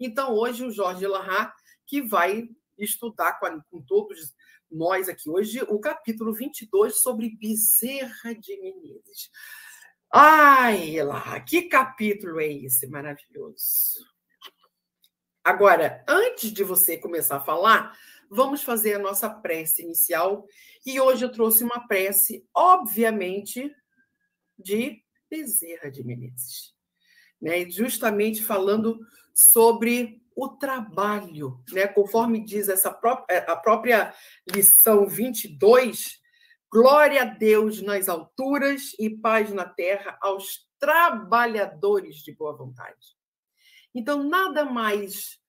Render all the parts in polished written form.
Então, hoje, o Jorge Elahá, que vai estudar com todos nós aqui hoje o capítulo 22 sobre Bezerra de Menezes. Ai, Elahá, que capítulo é esse maravilhoso! Agora, antes de você começar a falar, vamos fazer a nossa prece inicial. E hoje eu trouxe uma prece, obviamente, de Bezerra de Menezes, né? Justamente falando sobre o trabalho, né? Conforme diz a própria lição 22, glória a Deus nas alturas e paz na terra aos trabalhadores de boa vontade. Então, nada mais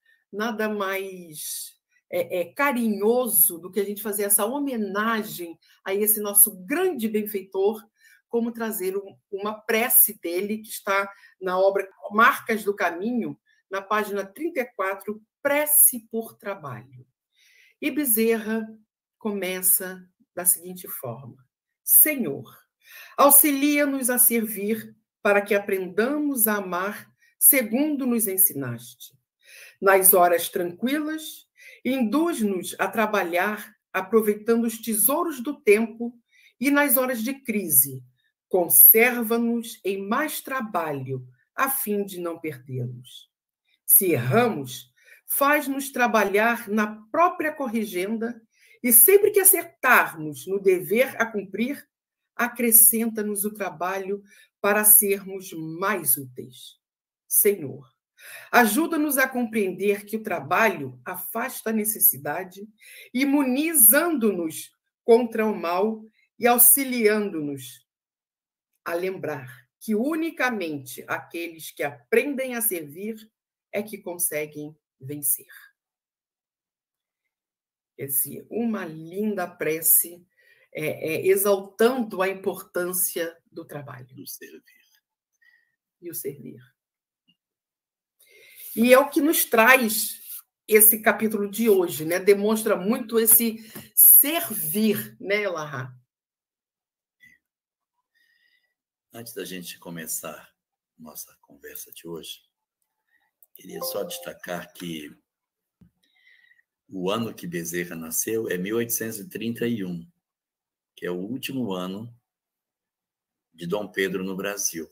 carinhoso do que a gente fazer essa homenagem a esse nosso grande benfeitor, como trazer uma prece dele, que está na obra Marcas do Caminho, na página 34, Prece por Trabalho. E Bezerra começa da seguinte forma: Senhor, auxilia-nos a servir para que aprendamos a amar segundo nos ensinaste. Nas horas tranquilas, induz-nos a trabalhar aproveitando os tesouros do tempo e nas horas de crise, conserva-nos em mais trabalho a fim de não perdê-los. Se erramos, faz-nos trabalhar na própria corrigenda e sempre que acertarmos no dever a cumprir, acrescenta-nos o trabalho para sermos mais úteis. Senhor, ajuda-nos a compreender que o trabalho afasta a necessidade, imunizando-nos contra o mal e auxiliando-nos a lembrar que unicamente aqueles que aprendem a servir é que conseguem vencer. Quer dizer, uma linda prece exaltando a importância do trabalho. Do servir. E o servir. E é o que nos traz esse capítulo de hoje, né? Demonstra muito esse servir, né, Elahá? Antes da gente começar nossa conversa de hoje, queria só destacar que o ano que Bezerra nasceu é 1831, que é o último ano de Dom Pedro no Brasil.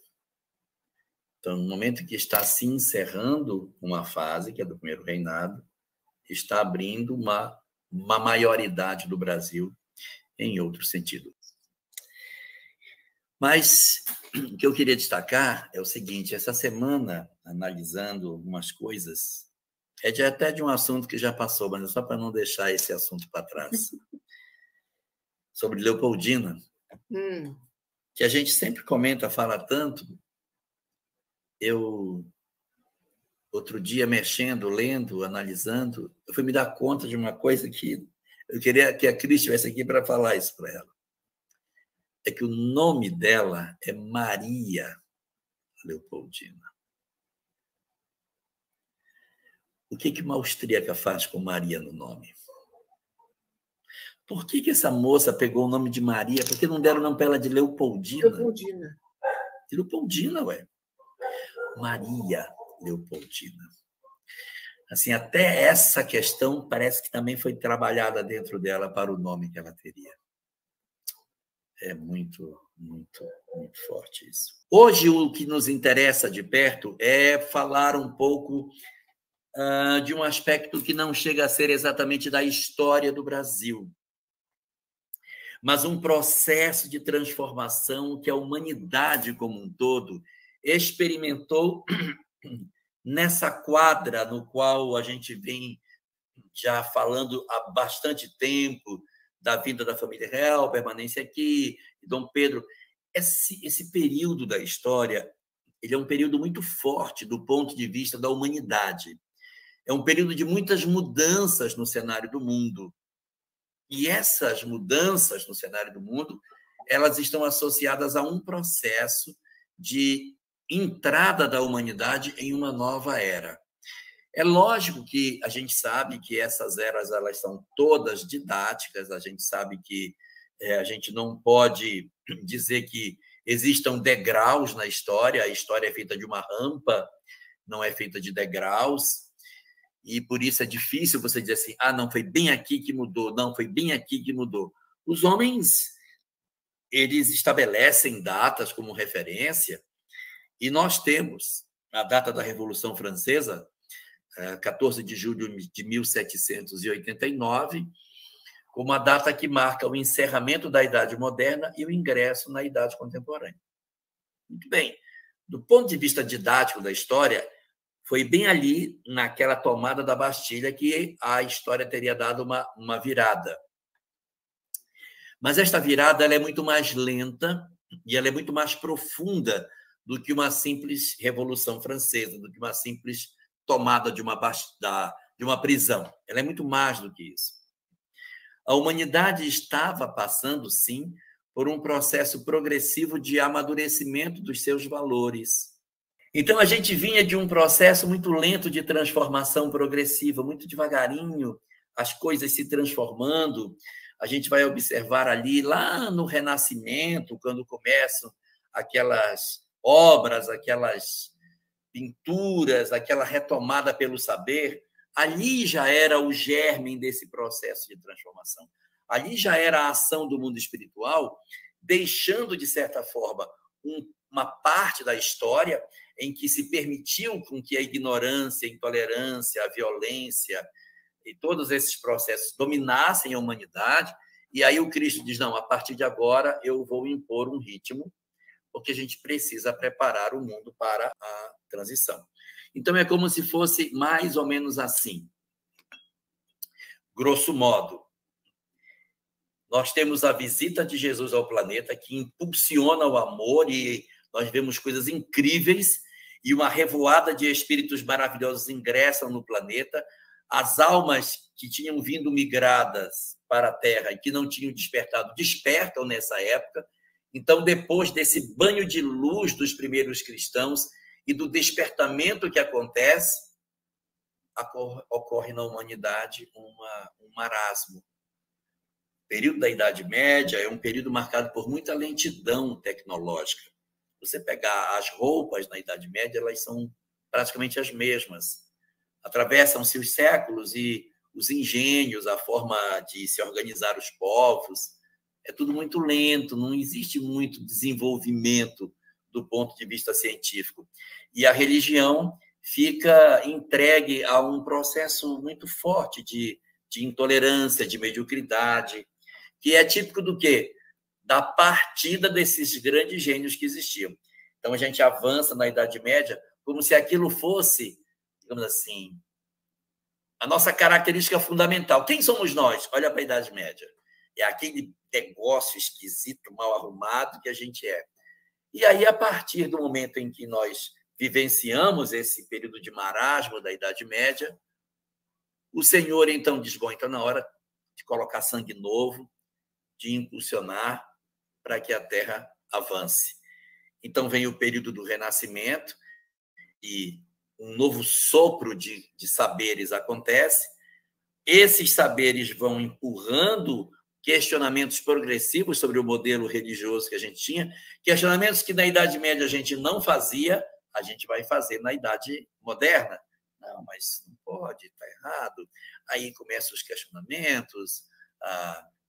Então, no momento que está se encerrando uma fase, que é do primeiro reinado, está abrindo uma maioridade do Brasil em outro sentido. Mas o que eu queria destacar é o seguinte: essa semana, analisando algumas coisas, até de um assunto que já passou, mas só para não deixar esse assunto para trás, sobre Leopoldina, que a gente sempre comenta, fala tanto. Eu, outro dia, mexendo, lendo, analisando, eu fui me dar conta de uma coisa que eu queria que a Cris estivesse aqui para falar isso para ela. É que o nome dela é Maria Leopoldina. O que uma austríaca faz com Maria no nome? Por que essa moça pegou o nome de Maria? Por que não deram o nome para ela de Leopoldina? Leopoldina. Leopoldina, ué. Maria Leopoldina. Assim, até essa questão parece que também foi trabalhada dentro dela para o nome que ela teria. É muito, muito, muito forte isso. Hoje, o que nos interessa de perto é falar um pouco de um aspecto que não chega a ser exatamente da história do Brasil, mas um processo de transformação que a humanidade como um todo experimentou nessa quadra no qual a gente vem já falando há bastante tempo da vinda da família real, permanência aqui, Dom Pedro. Esse período da história, ele é um período muito forte do ponto de vista da humanidade. É um período de muitas mudanças no cenário do mundo. E essas mudanças no cenário do mundo, elas estão associadas a um processo de entrada da humanidade em uma nova era. É lógico que a gente sabe que essas eras elas são todas didáticas, a gente sabe que a gente não pode dizer que existam degraus na história, a história é feita de uma rampa, não é feita de degraus, e por isso é difícil você dizer assim, ah, não, foi bem aqui que mudou, não, foi bem aqui que mudou. Os homens, eles estabelecem datas como referência, e nós temos a data da Revolução Francesa, 14 de julho de 1789, como a data que marca o encerramento da Idade Moderna e o ingresso na Idade Contemporânea. Muito bem. Do ponto de vista didático da história, foi bem ali, naquela tomada da Bastilha, que a história teria dado uma virada. Mas esta virada ela é muito mais lenta e ela é muito mais profunda do que uma simples Revolução Francesa, do que uma simples tomada de uma prisão. Ela é muito mais do que isso. A humanidade estava passando, sim, por um processo progressivo de amadurecimento dos seus valores. Então, a gente vinha de um processo muito lento de transformação progressiva, muito devagarinho, as coisas se transformando. A gente vai observar ali, lá no Renascimento, quando começam aquelas obras, aquelas pinturas, aquela retomada pelo saber, ali já era o germe desse processo de transformação. Ali já era a ação do mundo espiritual, deixando, de certa forma, uma parte da história em que se permitiu com que a ignorância, a intolerância, a violência e todos esses processos dominassem a humanidade, e aí o Cristo diz, não, a partir de agora eu vou impor um ritmo, porque a gente precisa preparar o mundo para a transição. Então, é como se fosse mais ou menos assim. Grosso modo, nós temos a visita de Jesus ao planeta, que impulsiona o amor, e nós vemos coisas incríveis, e uma revoada de espíritos maravilhosos ingressam no planeta. As almas que tinham vindo migradas para a Terra e que não tinham despertado, despertam nessa época. Então, depois desse banho de luz dos primeiros cristãos e do despertamento que acontece, ocorre na humanidade um marasmo. O período da Idade Média é um período marcado por muita lentidão tecnológica. Você pegar as roupas na Idade Média, elas são praticamente as mesmas. Atravessam-se os séculos e os engenhos, a forma de se organizar os povos, é tudo muito lento, não existe muito desenvolvimento do ponto de vista científico. E a religião fica entregue a um processo muito forte de intolerância, de mediocridade, que é típico do quê? Da partida desses grandes gênios que existiam. Então, a gente avança na Idade Média como se aquilo fosse, digamos assim, a nossa característica fundamental. Quem somos nós? Olha para a Idade Média. É aquele negócio esquisito, mal arrumado que a gente é. E aí, a partir do momento em que nós vivenciamos esse período de marasmo da Idade Média, o Senhor, então, diz, bom, então, na hora de colocar sangue novo, de impulsionar para que a Terra avance. Então, vem o período do Renascimento e um novo sopro de saberes acontece. Esses saberes vão empurrando questionamentos progressivos sobre o modelo religioso que a gente tinha, questionamentos que na Idade Média a gente não fazia, a gente vai fazer na Idade Moderna. Não, mas não pode, está errado. Aí começam os questionamentos,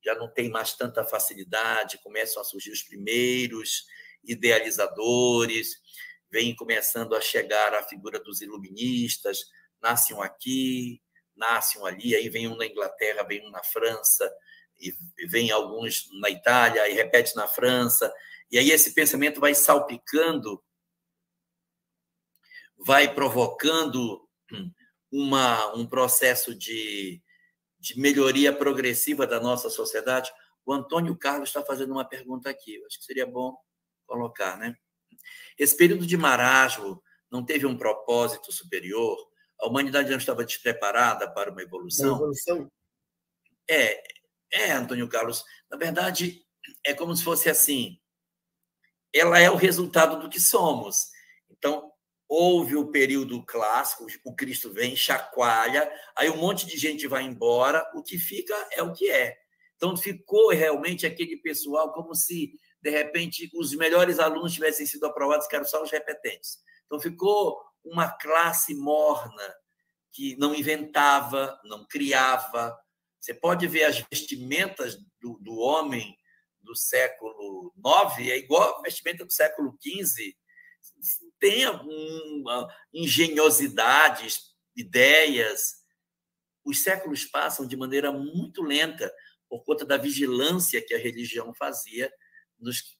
já não tem mais tanta facilidade, começam a surgir os primeiros idealizadores, vem começando a chegar a figura dos iluministas, nascem um aqui, nascem um ali, aí vem um na Inglaterra, vem um na França, e vem alguns na Itália, e repete na França, e aí esse pensamento vai salpicando, vai provocando um processo de melhoria progressiva da nossa sociedade. O Antônio Carlos está fazendo uma pergunta aqui, eu acho que seria bom colocar, né? Esse período de marasmo não teve um propósito superior? A humanidade não estava despreparada para uma evolução? Antônio Carlos, na verdade, é como se fosse assim, ela é o resultado do que somos. Então, houve o período clássico, o Cristo vem, chacoalha, aí um monte de gente vai embora, o que fica é o que é. Então, ficou realmente aquele pessoal como se, de repente, os melhores alunos tivessem sido aprovados, que eram só os repetentes. Então, ficou uma classe morna, que não inventava, não criava. Você pode ver as vestimentas do homem do século IX, é igual a vestimenta do século XV. Tem alguma engenhosidade, ideias. Os séculos passam de maneira muito lenta por conta da vigilância que a religião fazia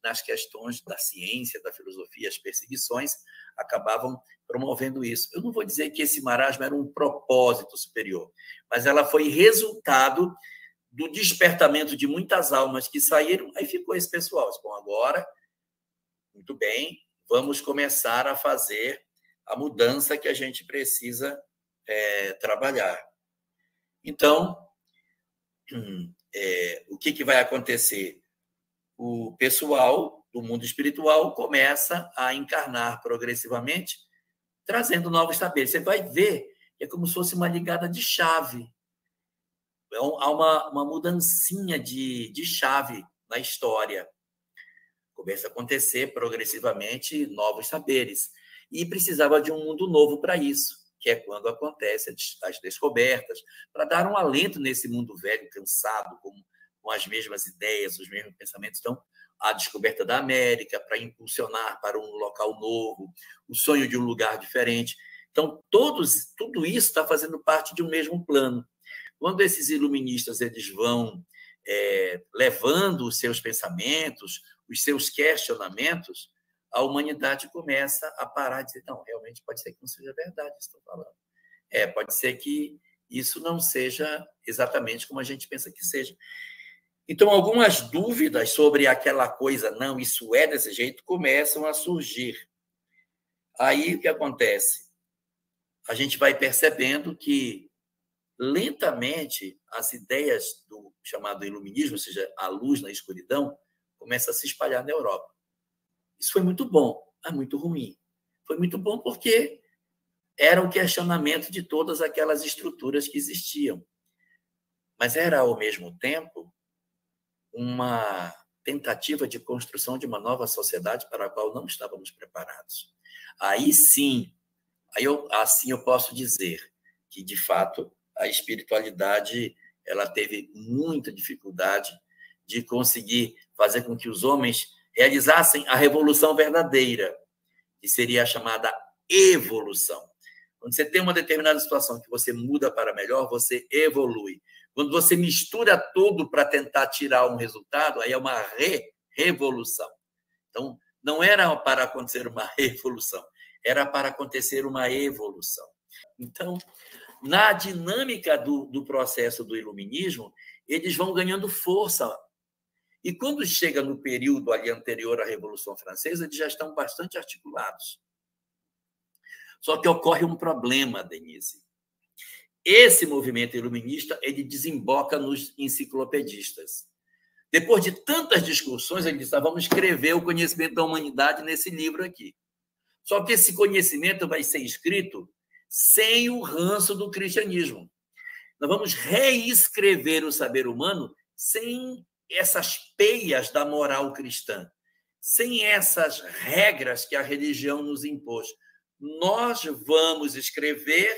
nas questões da ciência, da filosofia. As perseguições acabavam promovendo isso. Eu não vou dizer que esse marasmo era um propósito superior, mas ela foi resultado do despertamento de muitas almas que saíram, aí ficou esse pessoal. Bom, agora, muito bem, vamos começar a fazer a mudança que a gente precisa trabalhar. Então, o que vai acontecer? O pessoal do mundo espiritual começa a encarnar progressivamente, trazendo novos saberes. Você vai ver que é como se fosse uma ligada de chave. Há uma mudancinha de chave na história. Começa a acontecer progressivamente novos saberes. E precisava de um mundo novo para isso, que é quando acontecem as descobertas, para dar um alento nesse mundo velho, cansado, com as mesmas ideias, os mesmos pensamentos. Então, a descoberta da América, para impulsionar para um local novo, o sonho de um lugar diferente. Então, tudo isso está fazendo parte de um mesmo plano. Quando esses iluministas eles vão levando os seus pensamentos, os seus questionamentos, a humanidade começa a parar e dizer, não, realmente pode ser que não seja verdade isso que estou falando. Pode ser que isso não seja exatamente como a gente pensa que seja. Então, algumas dúvidas sobre aquela coisa, não, isso é desse jeito, começam a surgir. Aí, o que acontece? A gente vai percebendo que, lentamente, as ideias do chamado iluminismo, ou seja, a luz na escuridão, começa a se espalhar na Europa. Isso foi muito bom, mas muito ruim. Foi muito bom porque era o questionamento de todas aquelas estruturas que existiam. Mas era, ao mesmo tempo, uma tentativa de construção de uma nova sociedade para a qual não estávamos preparados. Aí sim, assim eu posso dizer que, de fato, a espiritualidade ela teve muita dificuldade de conseguir fazer com que os homens realizassem a revolução verdadeira, que seria a chamada evolução. Quando você tem uma determinada situação que você muda para melhor, você evolui. Quando você mistura tudo para tentar tirar um resultado, aí é uma revolução. Então, não era para acontecer uma revolução, era para acontecer uma evolução. Então, na dinâmica do processo do iluminismo, eles vão ganhando força. E quando chega no período ali anterior à Revolução Francesa, eles já estão bastante articulados. Só que ocorre um problema, Denise. Esse movimento iluminista ele desemboca nos enciclopedistas. Depois de tantas discussões, ele disse, vamos escrever o conhecimento da humanidade nesse livro aqui. Só que esse conhecimento vai ser escrito sem o ranço do cristianismo. Nós vamos reescrever o saber humano sem essas peias da moral cristã, sem essas regras que a religião nos impôs. Nós vamos escrever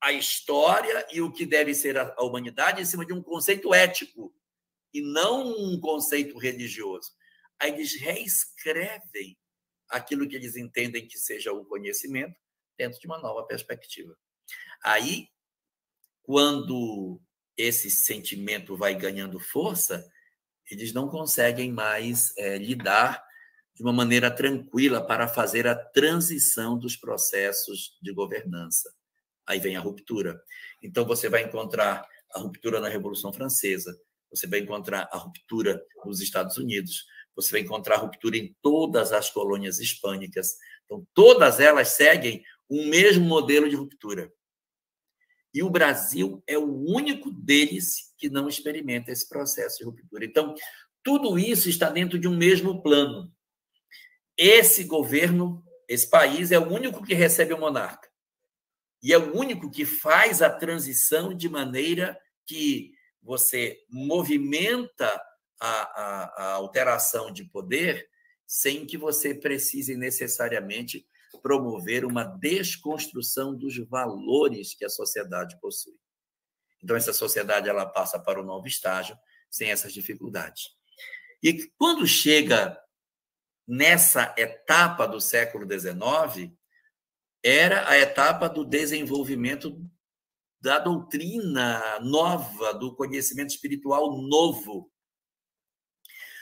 a história e o que deve ser a humanidade em cima de um conceito ético e não um conceito religioso. Aí eles reescrevem aquilo que eles entendem que seja o conhecimento dentro de uma nova perspectiva. Aí, quando esse sentimento vai ganhando força, eles não conseguem mais lidar de uma maneira tranquila para fazer a transição dos processos de governança. Aí vem a ruptura. Então, você vai encontrar a ruptura na Revolução Francesa, você vai encontrar a ruptura nos Estados Unidos, você vai encontrar a ruptura em todas as colônias hispânicas. Então, todas elas seguem o mesmo modelo de ruptura. E o Brasil é o único deles que não experimenta esse processo de ruptura. Então, tudo isso está dentro de um mesmo plano. Esse governo, esse país, é o único que recebe o monarca. E é o único que faz a transição de maneira que você movimenta a alteração de poder sem que você precise necessariamente promover uma desconstrução dos valores que a sociedade possui. Então, essa sociedade ela passa para o novo estágio sem essas dificuldades. E quando chega nessa etapa do século XIX, era a etapa do desenvolvimento da doutrina nova, do conhecimento espiritual novo.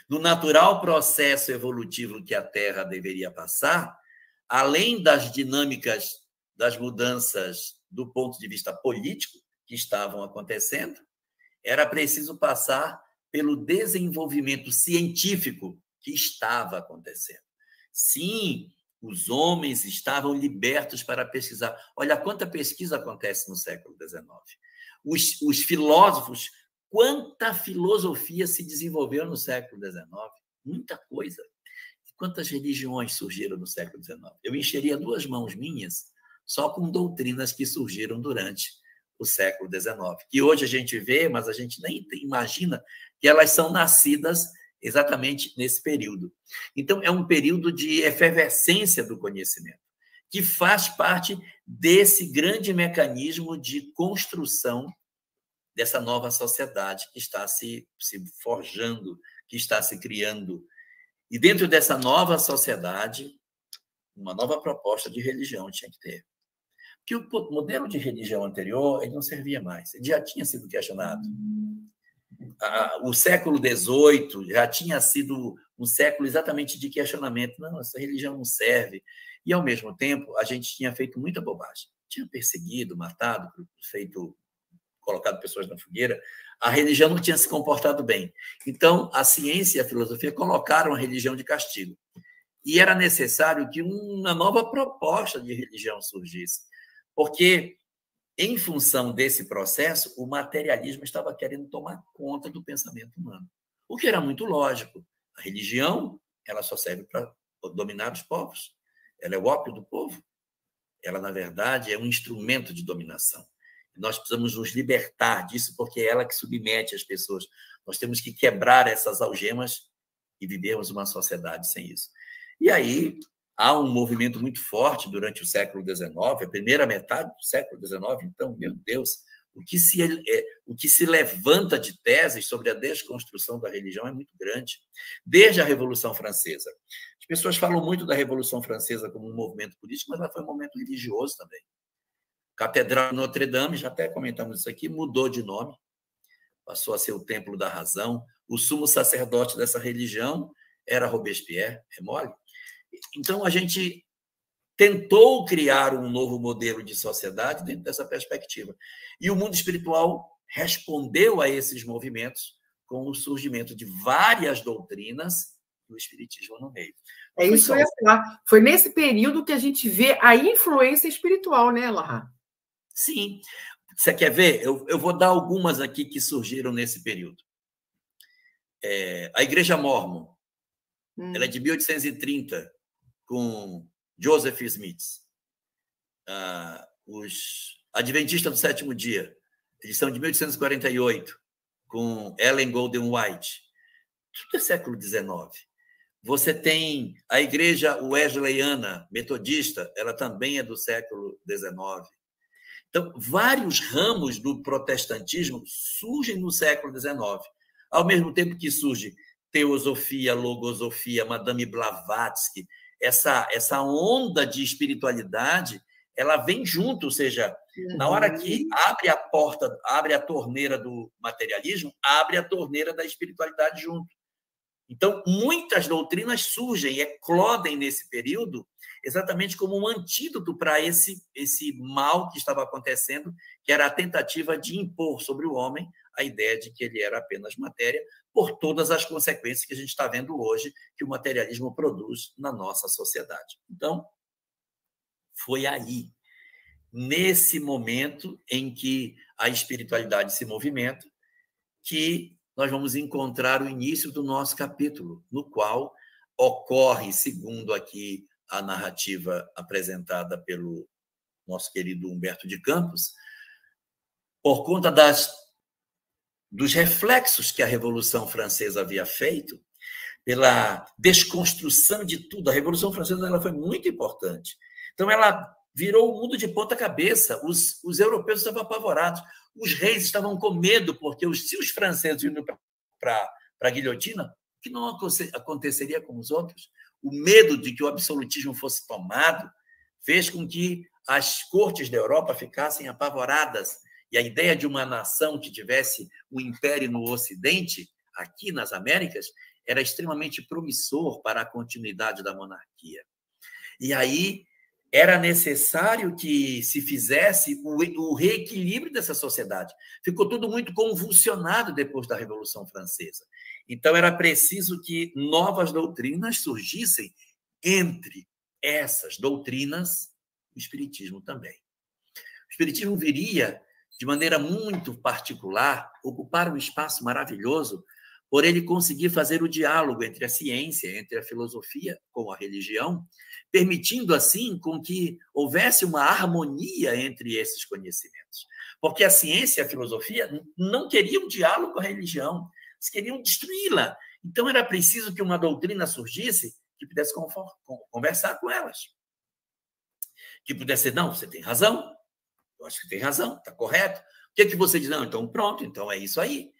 No natural processo evolutivo que a Terra deveria passar, além das dinâmicas das mudanças do ponto de vista político que estavam acontecendo, era preciso passar pelo desenvolvimento científico que estava acontecendo. Sim, os homens estavam libertos para pesquisar. Olha quanta pesquisa acontece no século XIX. Os filósofos, quanta filosofia se desenvolveu no século XIX? Muita coisa. Quantas religiões surgiram no século XIX? Eu encheria 2 mãos minhas só com doutrinas que surgiram durante o século XIX, que hoje a gente vê, mas a gente nem imagina que elas são nascidas exatamente nesse período. Então, é um período de efervescência do conhecimento, que faz parte desse grande mecanismo de construção dessa nova sociedade que está se forjando, que está se criando. E dentro dessa nova sociedade, uma nova proposta de religião tinha que ter. Porque o modelo de religião anterior ele não servia mais, ele já tinha sido questionado. O século XVIII já tinha sido um século exatamente de questionamento. Não, essa religião não serve. E, ao mesmo tempo, a gente tinha feito muita bobagem. Tinha perseguido, matado, colocado pessoas na fogueira. A religião não tinha se comportado bem. Então, a ciência e a filosofia colocaram a religião de castigo. E era necessário que uma nova proposta de religião surgisse. Porque, em função desse processo, o materialismo estava querendo tomar conta do pensamento humano. O que era muito lógico. A religião, ela só serve para dominar os povos. Ela é o ópio do povo. Ela, na verdade, é um instrumento de dominação. Nós precisamos nos libertar disso, porque é ela que submete as pessoas. Nós temos que quebrar essas algemas e vivermos uma sociedade sem isso. E aí há um movimento muito forte durante o século XIX, a primeira metade do século XIX. Então, meu Deus, o que se levanta de teses sobre a desconstrução da religião é muito grande. Desde a Revolução Francesa. As pessoas falam muito da Revolução Francesa como um movimento político, mas ela foi um momento religioso também. Catedral de Notre-Dame, já até comentamos isso aqui, mudou de nome, passou a ser o Templo da Razão. O sumo sacerdote dessa religião era Robespierre, é mole? Então, a gente tentou criar um novo modelo de sociedade dentro dessa perspectiva. E o mundo espiritual respondeu a esses movimentos com o surgimento de várias doutrinas do espiritismo no meio. É isso que eu ia falar. Foi nesse período que a gente vê a influência espiritual, né, Elahá? Sim. Você quer ver? Eu vou dar algumas aqui que surgiram nesse período. A Igreja Mórmon, ela é de 1830, com Joseph Smith. Os Adventistas do Sétimo Dia, eles são de 1848, com Ellen Golden White. Tudo é século XIX. Você tem a Igreja Wesleyana, metodista, ela também é do século XIX. Então, vários ramos do protestantismo surgem no século XIX, ao mesmo tempo que surge teosofia, logosofia, Madame Blavatsky, essa onda de espiritualidade, ela vem junto, ou seja, na hora que abre a porta, abre a torneira do materialismo, abre a torneira da espiritualidade junto. Então, muitas doutrinas surgem, eclodem nesse período, exatamente como um antídoto para esse mal que estava acontecendo, que era a tentativa de impor sobre o homem a ideia de que ele era apenas matéria, por todas as consequências que a gente está vendo hoje que o materialismo produz na nossa sociedade. Então, foi aí, nesse momento em que a espiritualidade se movimenta, que nós vamos encontrar o início do nosso capítulo, no qual ocorre, segundo aqui a narrativa apresentada pelo nosso querido Humberto de Campos, por conta dos reflexos que a Revolução Francesa havia feito, pela desconstrução de tudo. A Revolução Francesa ela foi muito importante. Então, ela virou o mundo de ponta cabeça. Os europeus estavam apavorados. Os reis estavam com medo, porque se os franceses iam para a guilhotina, o que não aconteceria com os outros? O medo de que o absolutismo fosse tomado fez com que as cortes da Europa ficassem apavoradas. E a ideia de uma nação que tivesse um império no Ocidente, aqui nas Américas, era extremamente promissor para a continuidade da monarquia. E aí era necessário que se fizesse o reequilíbrio dessa sociedade. Ficou tudo muito convulsionado depois da Revolução Francesa. Então, era preciso que novas doutrinas surgissem. Entre essas doutrinas, o Espiritismo também. O Espiritismo viria, de maneira muito particular, ocupar um espaço maravilhoso por ele conseguir fazer o diálogo entre a ciência, entre a filosofia com a religião, permitindo, assim, com que houvesse uma harmonia entre esses conhecimentos. Porque a ciência e a filosofia não queriam diálogo com a religião, eles queriam destruí-la. Então, era preciso que uma doutrina surgisse que pudesse conversar com elas. Que pudesse dizer, não, você tem razão, eu acho que tem razão, está correto. O que é que você diz? Não, então pronto, então é isso aí.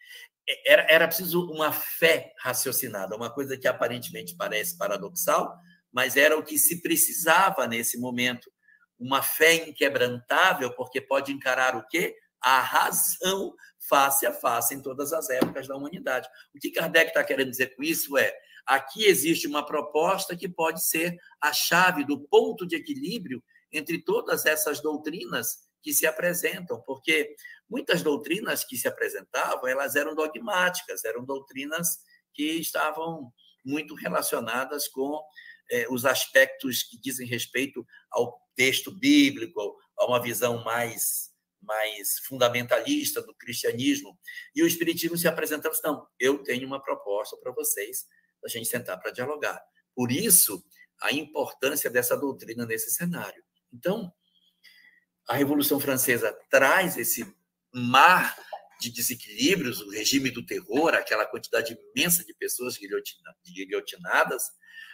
Era preciso uma fé raciocinada, uma coisa que aparentemente parece paradoxal, mas era o que se precisava nesse momento. Uma fé inquebrantável, porque pode encarar o quê? A razão face a face em todas as épocas da humanidade. O que Kardec está querendo dizer com isso é: aqui existe uma proposta que pode ser a chave do ponto de equilíbrio entre todas essas doutrinas que se apresentam, porque muitas doutrinas que se apresentavam, elas eram dogmáticas, eram doutrinas que estavam muito relacionadas com os aspectos que dizem respeito ao texto bíblico, a uma visão mais fundamentalista do cristianismo. E o Espiritismo se apresentava assim: não, eu tenho uma proposta para vocês, a gente sentar para dialogar. Por isso, a importância dessa doutrina nesse cenário. Então, a Revolução Francesa traz esse mar de desequilíbrios, o regime do terror, aquela quantidade imensa de pessoas guilhotinadas.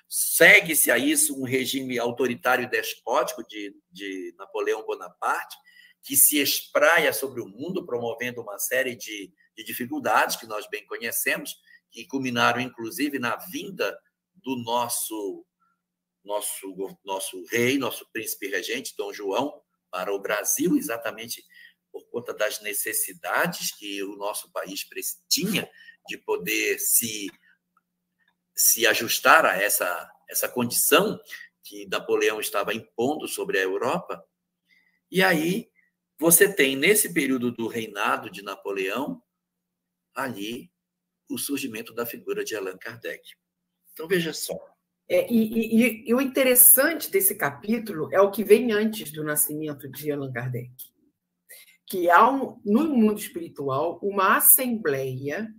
Segue-se a isso um regime autoritário e despótico de Napoleão Bonaparte, que se espraia sobre o mundo, promovendo uma série de dificuldades que nós bem conhecemos, que culminaram, inclusive, na vinda do nosso rei, nosso príncipe regente, Dom João, para o Brasil, exatamente por conta das necessidades que o nosso país tinha de poder se ajustar a essa condição que Napoleão estava impondo sobre a Europa. E aí você tem, nesse período do reinado de Napoleão, ali o surgimento da figura de Allan Kardec. Então, veja só. E o interessante desse capítulo é o que vem antes do nascimento de Allan Kardec, que há, no mundo espiritual, uma assembleia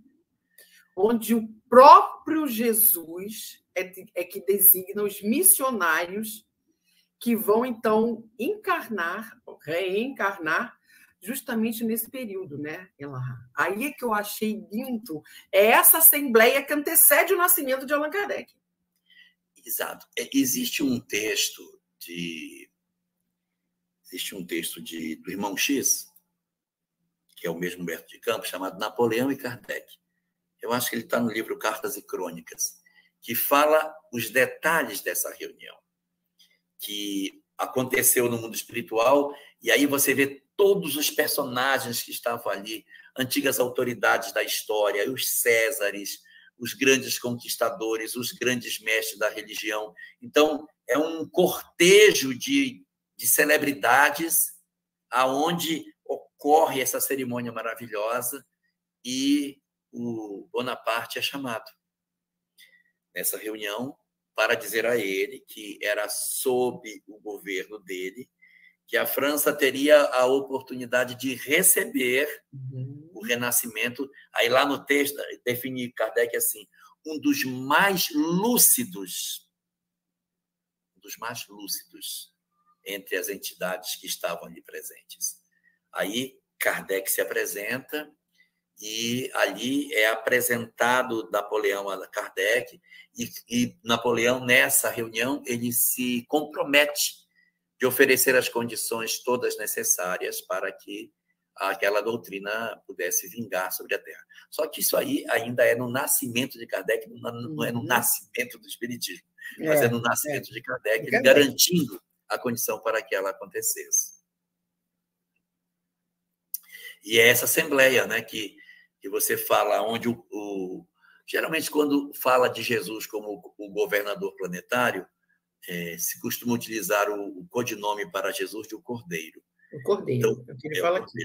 onde o próprio Jesus é que designa os missionários que vão, então, reencarnar justamente nesse período, né, Elahá? Aí é que eu achei lindo, é essa assembleia que antecede o nascimento de Allan Kardec. Exato. Existe um texto do Irmão X, que é o mesmo Humberto de Campos, chamado Napoleão e Kardec. Eu acho que ele está no livro Cartas e Crônicas, que fala os detalhes dessa reunião, que aconteceu no mundo espiritual, e aí você vê todos os personagens que estavam ali, antigas autoridades da história, os Césares, os grandes conquistadores, os grandes mestres da religião. Então, é um cortejo de celebridades aonde ocorre essa cerimônia maravilhosa e o Bonaparte é chamado nessa reunião para dizer a ele que era sob o governo dele que a França teria a oportunidade de receber o renascimento. Aí lá no texto define Kardec assim: um dos mais lúcidos entre as entidades que estavam ali presentes. Aí Kardec se apresenta e ali é apresentado Napoleão a Kardec, e Napoleão, nessa reunião, ele se compromete de oferecer as condições todas necessárias para que aquela doutrina pudesse vingar sobre a Terra. Só que isso aí ainda é no nascimento de Kardec, não é no nascimento do Espiritismo, mas é no nascimento de Kardec, ele garantindo a condição para que ela acontecesse. E é essa assembleia, né, que você fala, onde geralmente, quando fala de Jesus como o governador planetário, se costuma utilizar o codinome para Jesus de o Cordeiro. O Cordeiro, Então, é o que ele fala aqui.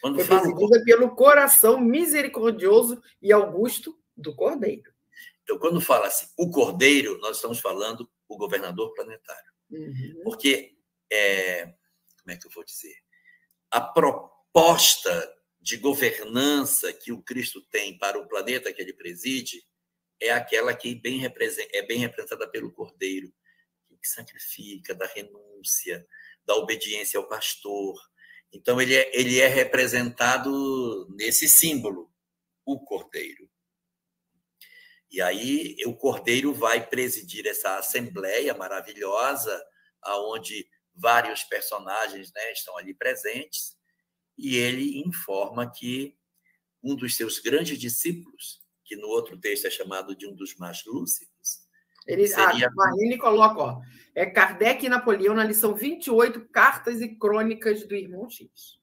Quando foi presidida pelo coração misericordioso e augusto do Cordeiro. Então, quando fala assim, o Cordeiro, nós estamos falando o governador planetário. Porque, como é que eu vou dizer? A proposta de governança que o Cristo tem para o planeta que ele preside é aquela que é bem representada pelo Cordeiro, que sacrifica, da renúncia, da obediência ao pastor. Então, ele é representado nesse símbolo, o Cordeiro. E aí, o Cordeiro vai presidir essa assembleia maravilhosa, onde vários personagens, né, estão ali presentes, e ele informa que um dos seus grandes discípulos, que no outro texto é chamado de um dos mais lúcidos, seria... Marlene coloca, ó, Kardec e Napoleão na lição 28, Cartas e Crônicas do Irmão X.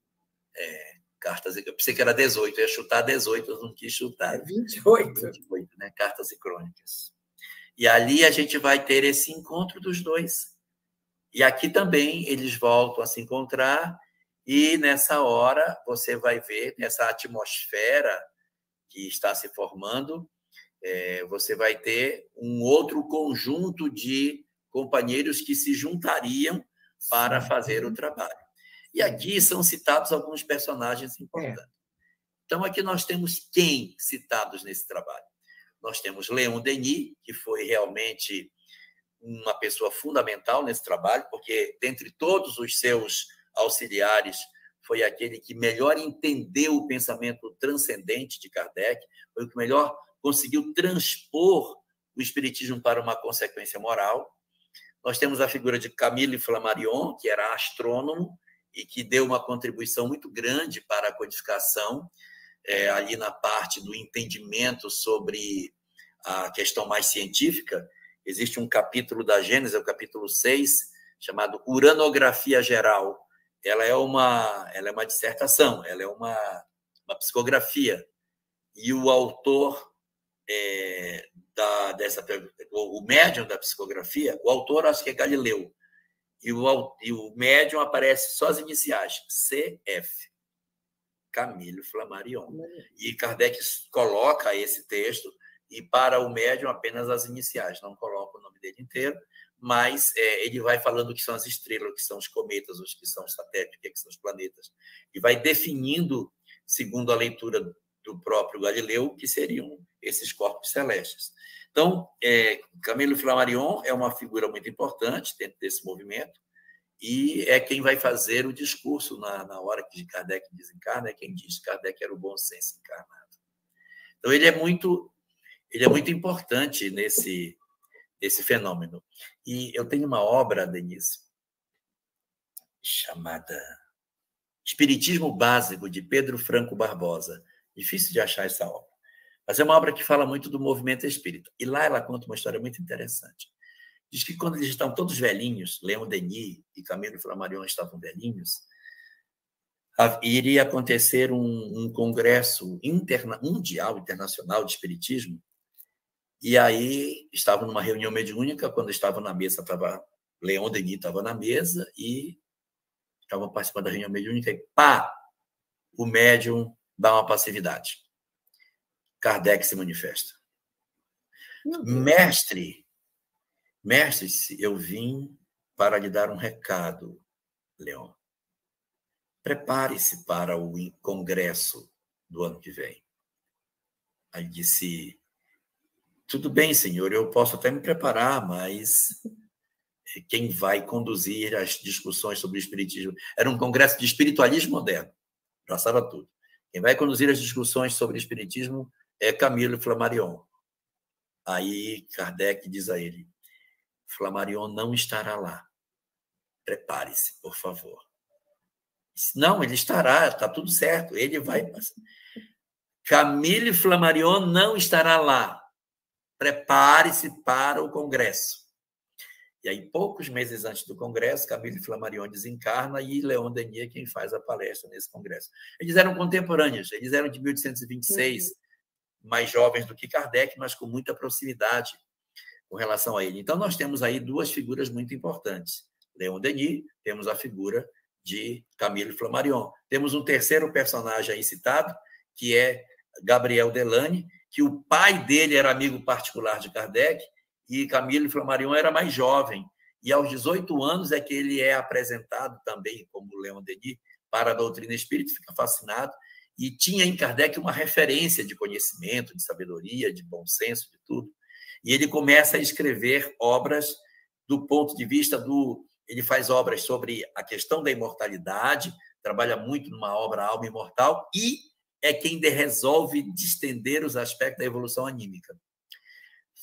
Cartas, eu pensei que era 18, eu ia chutar 18, eu não quis chutar. 28. 28, né? Cartas e Crônicas. E ali a gente vai ter esse encontro dos dois. E aqui também eles voltam a se encontrar, e nessa hora você vai ver, nessa atmosfera que está se formando, você vai ter um outro conjunto de companheiros que se juntariam para fazer o trabalho. E aqui são citados alguns personagens importantes. Então, aqui nós temos quem citados nesse trabalho? Nós temos Leon Denis, que foi realmente uma pessoa fundamental nesse trabalho, porque, dentre todos os seus auxiliares, foi aquele que melhor entendeu o pensamento transcendente de Kardec, foi o que melhor conseguiu transpor o espiritismo para uma consequência moral. Nós temos a figura de Camille Flammarion, que era astrônomo e que deu uma contribuição muito grande para a codificação, ali na parte do entendimento sobre a questão mais científica. Existe um capítulo da Gênesis, o capítulo 6, chamado Uranografia Geral. Ela é uma dissertação, ela é uma psicografia. E o autor o médium da psicografia, o autor acho que é Galileu, e o médium aparece só as iniciais, CF, Camille Flammarion. E Kardec coloca esse texto, e para o médium apenas as iniciais, não coloca o nome dele inteiro, mas ele vai falando o que são as estrelas, o que são os cometas, os que são os satélites, o que são os planetas, e vai definindo, segundo a leitura do próprio Galileu, que seriam esses corpos celestes. Então, Camille Flammarion é uma figura muito importante dentro desse movimento, e é quem vai fazer o discurso na hora que Kardec desencarna, é quem diz que Kardec era o bom senso encarnado. Então, ele é muito importante nesse fenômeno. E eu tenho uma obra, Denise, chamada Espiritismo Básico, de Pedro Franco Barbosa. Difícil de achar essa obra. Mas é uma obra que fala muito do movimento espírita. E lá ela conta uma história muito interessante. Diz que quando eles estavam todos velhinhos, Leon Denis e Camille Flammarion estavam velhinhos, iria acontecer um congresso mundial, internacional de espiritismo. E aí estavam numa reunião mediúnica, quando estavam na mesa, Leon Denis estava na mesa e estavam participando da reunião mediúnica e pá, o médium dá uma passividade. Kardec se manifesta. Mestre, eu vim para lhe dar um recado, Leon. Prepare-se para o congresso do ano que vem. Aí disse, tudo bem, senhor, eu posso até me preparar, mas quem vai conduzir as discussões sobre o espiritismo? Era um congresso de espiritualismo moderno, passava tudo. Quem vai conduzir as discussões sobre o espiritismo é Camille Flammarion. Aí Kardec diz a ele, Flammarion não estará lá. prepare-se, por favor. Não, ele estará, está tudo certo, ele vai... Camille Flammarion não estará lá. Prepare-se para o Congresso. E aí, poucos meses antes do Congresso, Camille Flammarion desencarna e Leon Denis é quem faz a palestra nesse Congresso. Eles eram contemporâneos, eles eram de 1826, mais jovens do que Kardec, mas com muita proximidade com relação a ele. Então, nós temos aí duas figuras muito importantes. Leon Denis, temos a figura de Camille Flammarion. Temos um terceiro personagem aí citado, que é Gabriel Delany, que o pai dele era amigo particular de Kardec, e Camille Flammarion era mais jovem. E aos 18 anos é que ele é apresentado também, como Leon Denis, para a doutrina espírita, fica fascinado, e tinha em Kardec uma referência de conhecimento, de sabedoria, de bom senso, de tudo. E ele começa a escrever obras do ponto de vista do... Ele faz obras sobre a questão da imortalidade, trabalha muito numa obra Alma Imortal, e é quem resolve distender os aspectos da evolução anímica.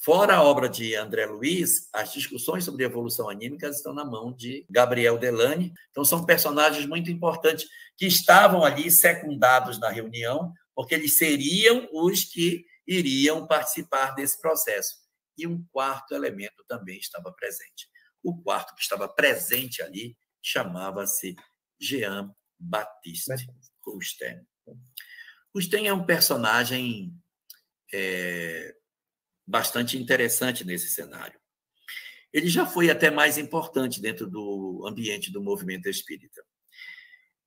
Fora a obra de André Luiz, as discussões sobre evolução anímica estão na mão de Gabriel Delany. Então, são personagens muito importantes que estavam ali secundados na reunião, porque eles seriam os que iriam participar desse processo. E um quarto elemento também estava presente. O quarto que estava presente ali chamava-se Jean-Baptiste Cousteau. Cousteau é um personagem bastante interessante nesse cenário. Ele já foi até mais importante dentro do ambiente do movimento espírita.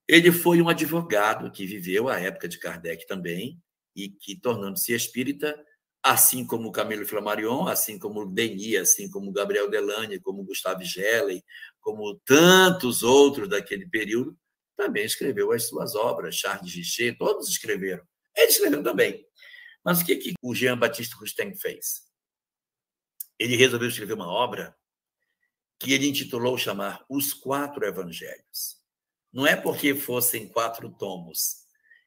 Ele foi um advogado que viveu a época de Kardec também e que, tornando-se espírita, assim como Camille Flammarion, assim como Denis, assim como Gabriel Delany, como Gustave Gelley, como tantos outros daquele período, também escreveu as suas obras. Charles Richet, todos escreveram. Ele escreveu também. Mas o que o Jean-Baptiste Cousteau fez? Ele resolveu escrever uma obra que ele intitulou chamar Os Quatro Evangelhos. Não é porque fossem 4 tomos,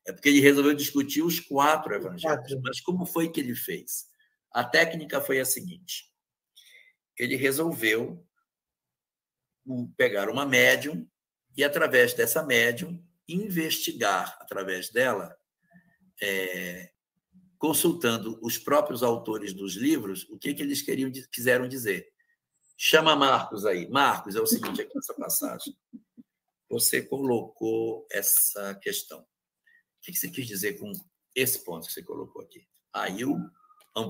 é porque ele resolveu discutir os 4 evangelhos. Mas como foi que ele fez? A técnica foi a seguinte: ele resolveu pegar uma médium e, através dessa médium, investigar, através dela, consultando os próprios autores dos livros, o que eles quiseram dizer. Chama Marcos aí. Marcos, é o seguinte, aqui nessa passagem. Você colocou essa questão. O que você quis dizer com esse ponto que você colocou aqui? Aí o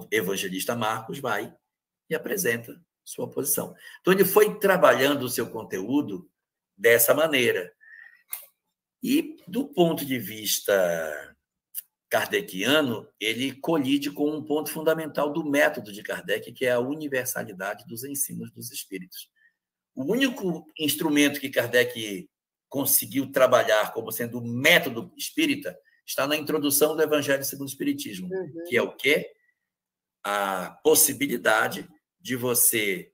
evangelista Marcos vai e apresenta sua posição. Então, ele foi trabalhando o seu conteúdo dessa maneira. E, do ponto de vista kardeciano, ele colide com um ponto fundamental do método de Kardec, que é a universalidade dos ensinos dos espíritos. O único instrumento que Kardec conseguiu trabalhar como sendo o método espírita está na introdução do Evangelho segundo o Espiritismo, que é o quê? A possibilidade de você,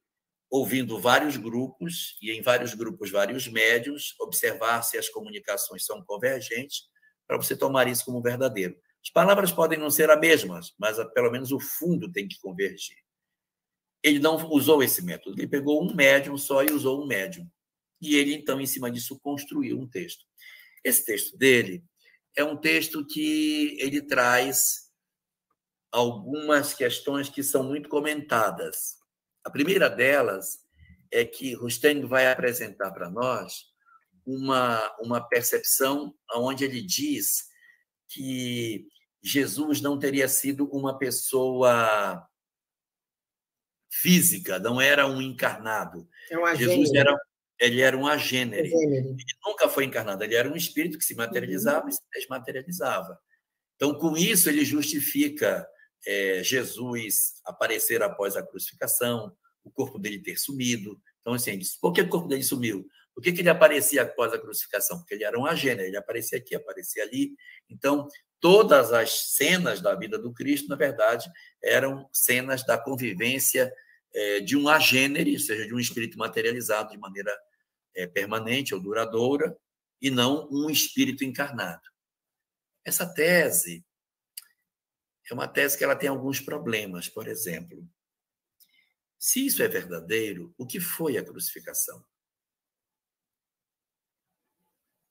ouvindo vários grupos, e em vários grupos, vários médiuns, observar se as comunicações são convergentes, para você tomar isso como verdadeiro. As palavras podem não ser as mesmas, mas pelo menos o fundo tem que convergir. Ele não usou esse método, ele pegou um médium só e usou um médium. E ele, então, em cima disso, construiu um texto. Esse texto dele é um texto que ele traz algumas questões que são muito comentadas. A primeira delas é que Cousteau vai apresentar para nós uma percepção onde ele diz que Jesus não teria sido uma pessoa física, não era um encarnado. Jesus era um agênere. Ele nunca foi encarnado, ele era um espírito que se materializava e se desmaterializava. Então, com isso, ele justifica Jesus aparecer após a crucificação, o corpo dele ter sumido. Então, assim, por que o corpo dele sumiu? Por que ele aparecia após a crucificação? Porque ele era um agênere, ele aparecia aqui, aparecia ali. Então, todas as cenas da vida do Cristo, na verdade, eram cenas da convivência de um agênere, ou seja, de um espírito materializado de maneira permanente ou duradoura, e não um espírito encarnado. Essa tese é uma tese que ela tem alguns problemas. Por exemplo, se isso é verdadeiro, o que foi a crucificação?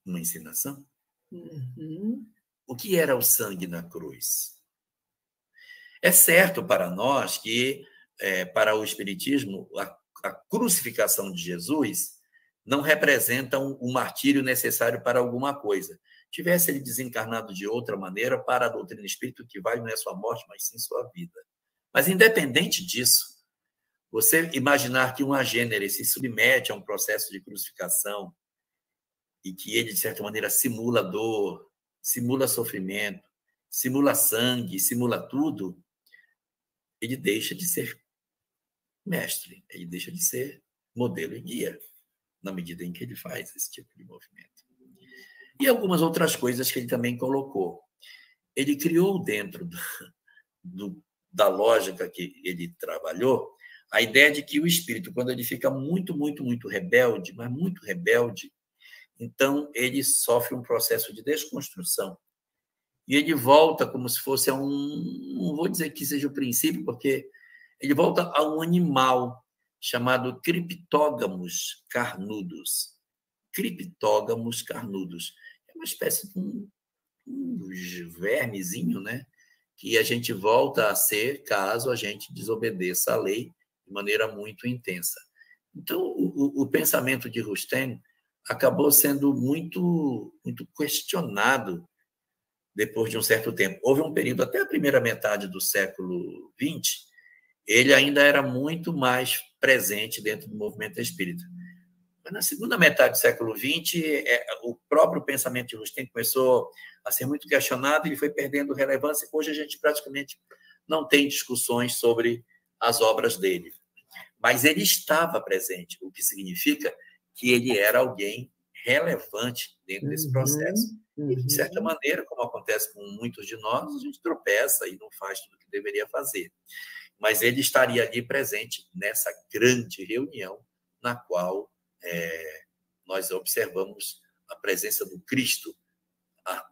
uma ensinação. Uhum. O que era o sangue na cruz? É certo para nós que, para o Espiritismo, a crucificação de Jesus não representa um martírio necessário para alguma coisa. Tivesse ele desencarnado de outra maneira, para a doutrina espírita, o que vale não é sua morte, mas sim sua vida. Mas, independente disso, você imaginar que um agênere se submete a um processo de crucificação e que ele, de certa maneira, simula dor, simula sofrimento, simula sangue, simula tudo, ele deixa de ser mestre, ele deixa de ser modelo e guia, na medida em que ele faz esse tipo de movimento. E algumas outras coisas que ele também colocou. Ele criou dentro da lógica que ele trabalhou a ideia de que o espírito, quando ele fica muito, muito, muito rebelde, mas muito rebelde, então ele sofre um processo de desconstrução. E ele volta como se fosse a não vou dizer que seja o princípio, porque ele volta a um animal chamado Criptógamos carnudos. Criptógamos carnudos. É uma espécie de um vermezinho, né? Que a gente volta a ser caso a gente desobedeça a lei de maneira muito intensa. Então, o pensamento de Rustem acabou sendo muito, muito questionado depois de um certo tempo. Houve um período, até a primeira metade do século XX, ele ainda era muito mais presente dentro do movimento espírita. Mas na segunda metade do século XX, o próprio pensamento de Rustem começou a ser muito questionado e foi perdendo relevância. Hoje a gente praticamente não tem discussões sobre as obras dele. Mas ele estava presente, o que significa que ele era alguém relevante dentro desse processo. E, de certa maneira, como acontece com muitos de nós, a gente tropeça e não faz tudo o que deveria fazer. Mas ele estaria ali presente nessa grande reunião na qual nós observamos a presença do Cristo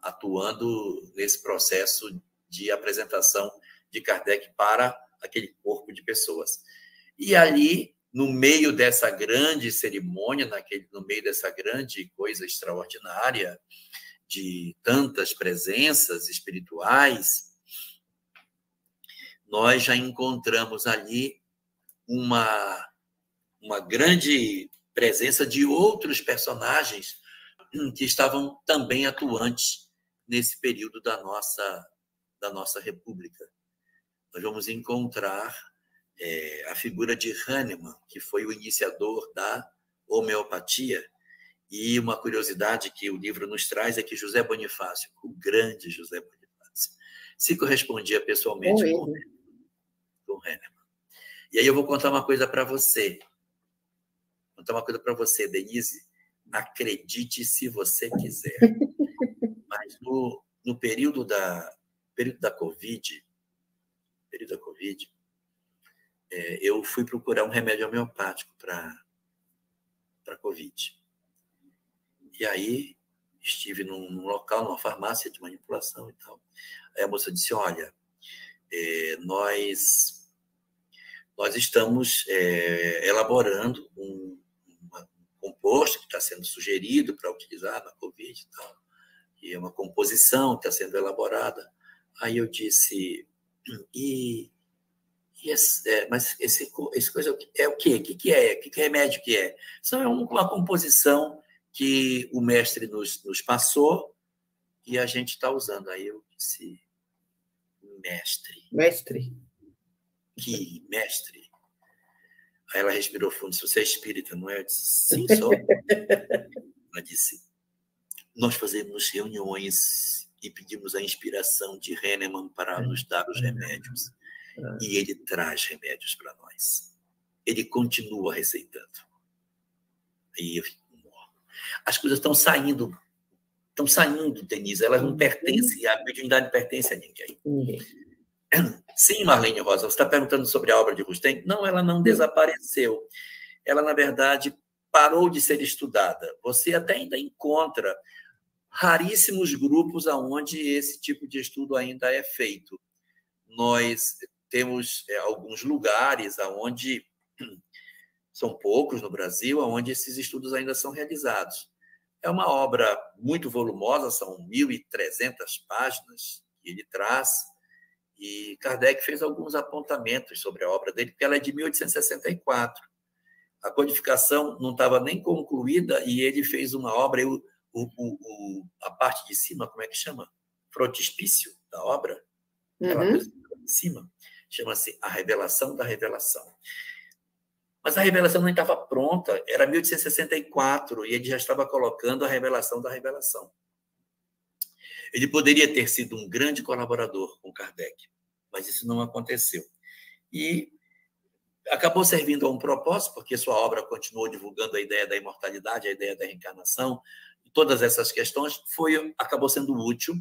atuando nesse processo de apresentação de Kardec para aquele corpo de pessoas. E ali, no meio dessa grande cerimônia, no meio dessa grande coisa extraordinária, de tantas presenças espirituais, nós já encontramos ali uma grande presença de outros personagens que estavam também atuantes nesse período da nossa República. Nós vamos encontrar a figura de Hahnemann, que foi o iniciador da homeopatia. E uma curiosidade que o livro nos traz é que José Bonifácio, o grande José Bonifácio, se correspondia pessoalmente com Hahnemann. E aí eu vou contar uma coisa para você. Denise. Acredite se você quiser. Mas no período da Covid, eu fui procurar um remédio homeopático para a Covid. E aí estive num local, numa farmácia de manipulação e tal. Aí a moça disse, olha, nós estamos elaborando um composto que está sendo sugerido para utilizar na Covid e tal. E é uma composição que está sendo elaborada. Aí eu disse, mas esse coisa é o quê? O que é? Que remédio que é? Isso é uma composição que o mestre nos passou e a gente está usando. Aí eu disse, mestre? Que mestre? Aí ela respirou fundo, se você é espírita, não é? Eu disse, sim, sou. Ela disse, nós fazemos reuniões e pedimos a inspiração de Hahnemann para nos dar os remédios. E ele traz remédios para nós. Ele continua receitando. Aí eu fico, as coisas estão saindo, Denise, elas não pertencem, a mediunidade pertence a ninguém. Sim, Marlene Rosa, você está perguntando sobre a obra de Rustem? Não, ela não desapareceu. Ela, na verdade, parou de ser estudada. Você até ainda encontra raríssimos grupos onde esse tipo de estudo ainda é feito. Nós temos alguns lugares são poucos no Brasil, onde esses estudos ainda são realizados. É uma obra muito volumosa, são 1.300 páginas que ele traz, e Kardec fez alguns apontamentos sobre a obra dele, porque ela é de 1864. A codificação não estava nem concluída e ele fez uma obra, a parte de cima, como é que chama? Frontispício da obra, aquela coisa de cima, chama-se A Revelação da Revelação. Mas a revelação não estava pronta, era 1864, e ele já estava colocando a revelação da revelação. Ele poderia ter sido um grande colaborador com Kardec, mas isso não aconteceu. E acabou servindo a um propósito, porque sua obra continuou divulgando a ideia da imortalidade, a ideia da reencarnação, e todas essas questões, acabou sendo útil,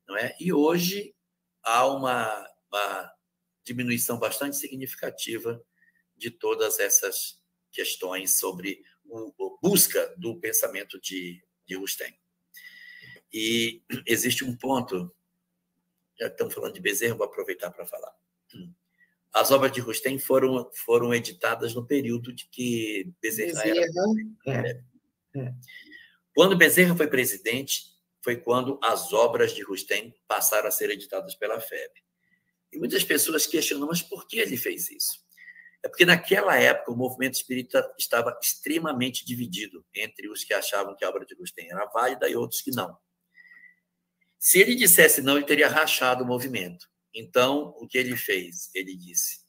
não é? E hoje há uma diminuição bastante significativa de todas essas questões sobre a busca do pensamento de Rustem. E existe um ponto, já estamos falando de Bezerra, vou aproveitar para falar. As obras de Rustem foram editadas no período de que Bezerra era... Quando Bezerra foi presidente, foi quando as obras de Rustem passaram a ser editadas pela FEB. E muitas pessoas questionam, mas por que ele fez isso? É porque, naquela época, o movimento espírita estava extremamente dividido entre os que achavam que a obra de Rustem era válida e outros que não. Se ele dissesse não, ele teria rachado o movimento. Então, o que ele fez? Ele disse,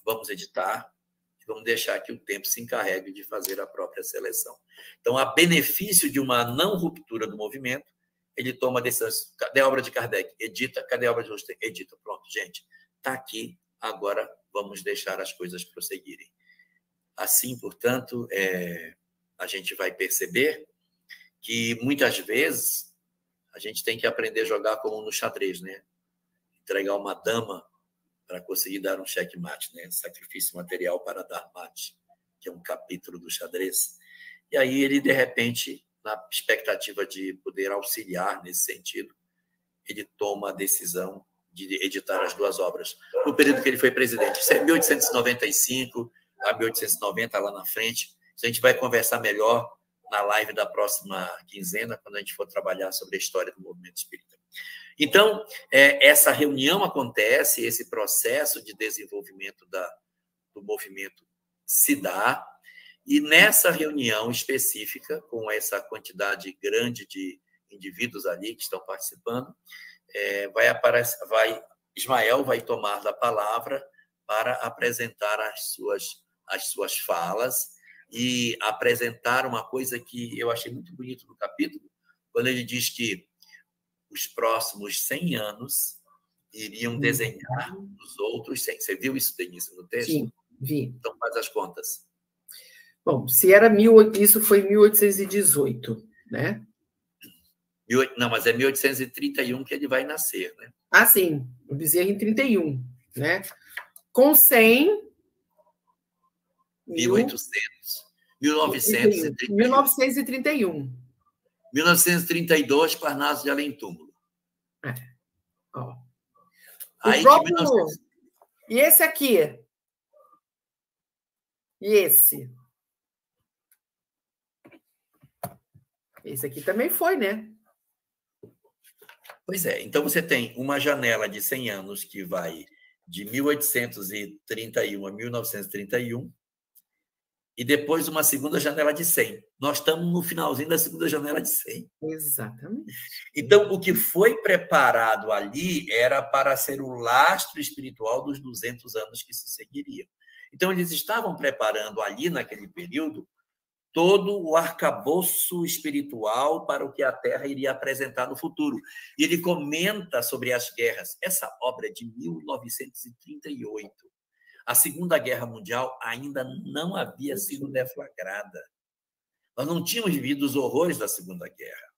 vamos editar e vamos deixar que o tempo se encarregue de fazer a própria seleção. Então, a benefício de uma não ruptura do movimento, ele toma decisões. Cadê a obra de Kardec? Edita. Cadê a obra de Rustem? Edita. Pronto, gente. Está aqui. Agora vamos deixar as coisas prosseguirem. Assim, portanto, a gente vai perceber que, muitas vezes, a gente tem que aprender a jogar como no xadrez, né? Entregar uma dama para conseguir dar um checkmate, né? Sacrifício material para dar mate, que é um capítulo do xadrez. E aí ele, de repente, na expectativa de poder auxiliar nesse sentido, ele toma a decisão de editar as duas obras, no período que ele foi presidente. Isso é 1895 a 1890, lá na frente. A gente vai conversar melhor na live da próxima quinzena, quando a gente for trabalhar sobre a história do movimento espírita. Então, essa reunião acontece, esse processo de desenvolvimento do movimento se dá, e nessa reunião específica, com essa quantidade grande de indivíduos ali que estão participando, Ismael vai tomar da palavra para apresentar as suas falas e apresentar uma coisa que eu achei muito bonito no capítulo, quando ele diz que os próximos 100 anos iriam desenhar os outros 100. Você viu isso, Denise, no texto? Sim, vi. Então, faz as contas. Bom, isso foi 1818, né? Não, mas é 1831 que ele vai nascer, né? Ah, sim, o Bezerra em 31, né? Com 100... 1800. 1931. 1931. 1932, Parnaso de Além-Túmulo. Ó. Aí, próprio... 1900... E esse aqui? E esse? Esse aqui também foi, né? Pois é. Então, você tem uma janela de 100 anos que vai de 1831 a 1931, e depois uma segunda janela de 100. Nós estamos no finalzinho da segunda janela de 100. Exatamente. Então, o que foi preparado ali era para ser o lastro espiritual dos 200 anos que se seguiriam. Então, eles estavam preparando ali, naquele período, todo o arcabouço espiritual para o que a Terra iria apresentar no futuro. E ele comenta sobre as guerras. Essa obra é de 1938. A Segunda Guerra Mundial ainda não havia sido deflagrada. Nós não tínhamos vivido os horrores da Segunda Guerra.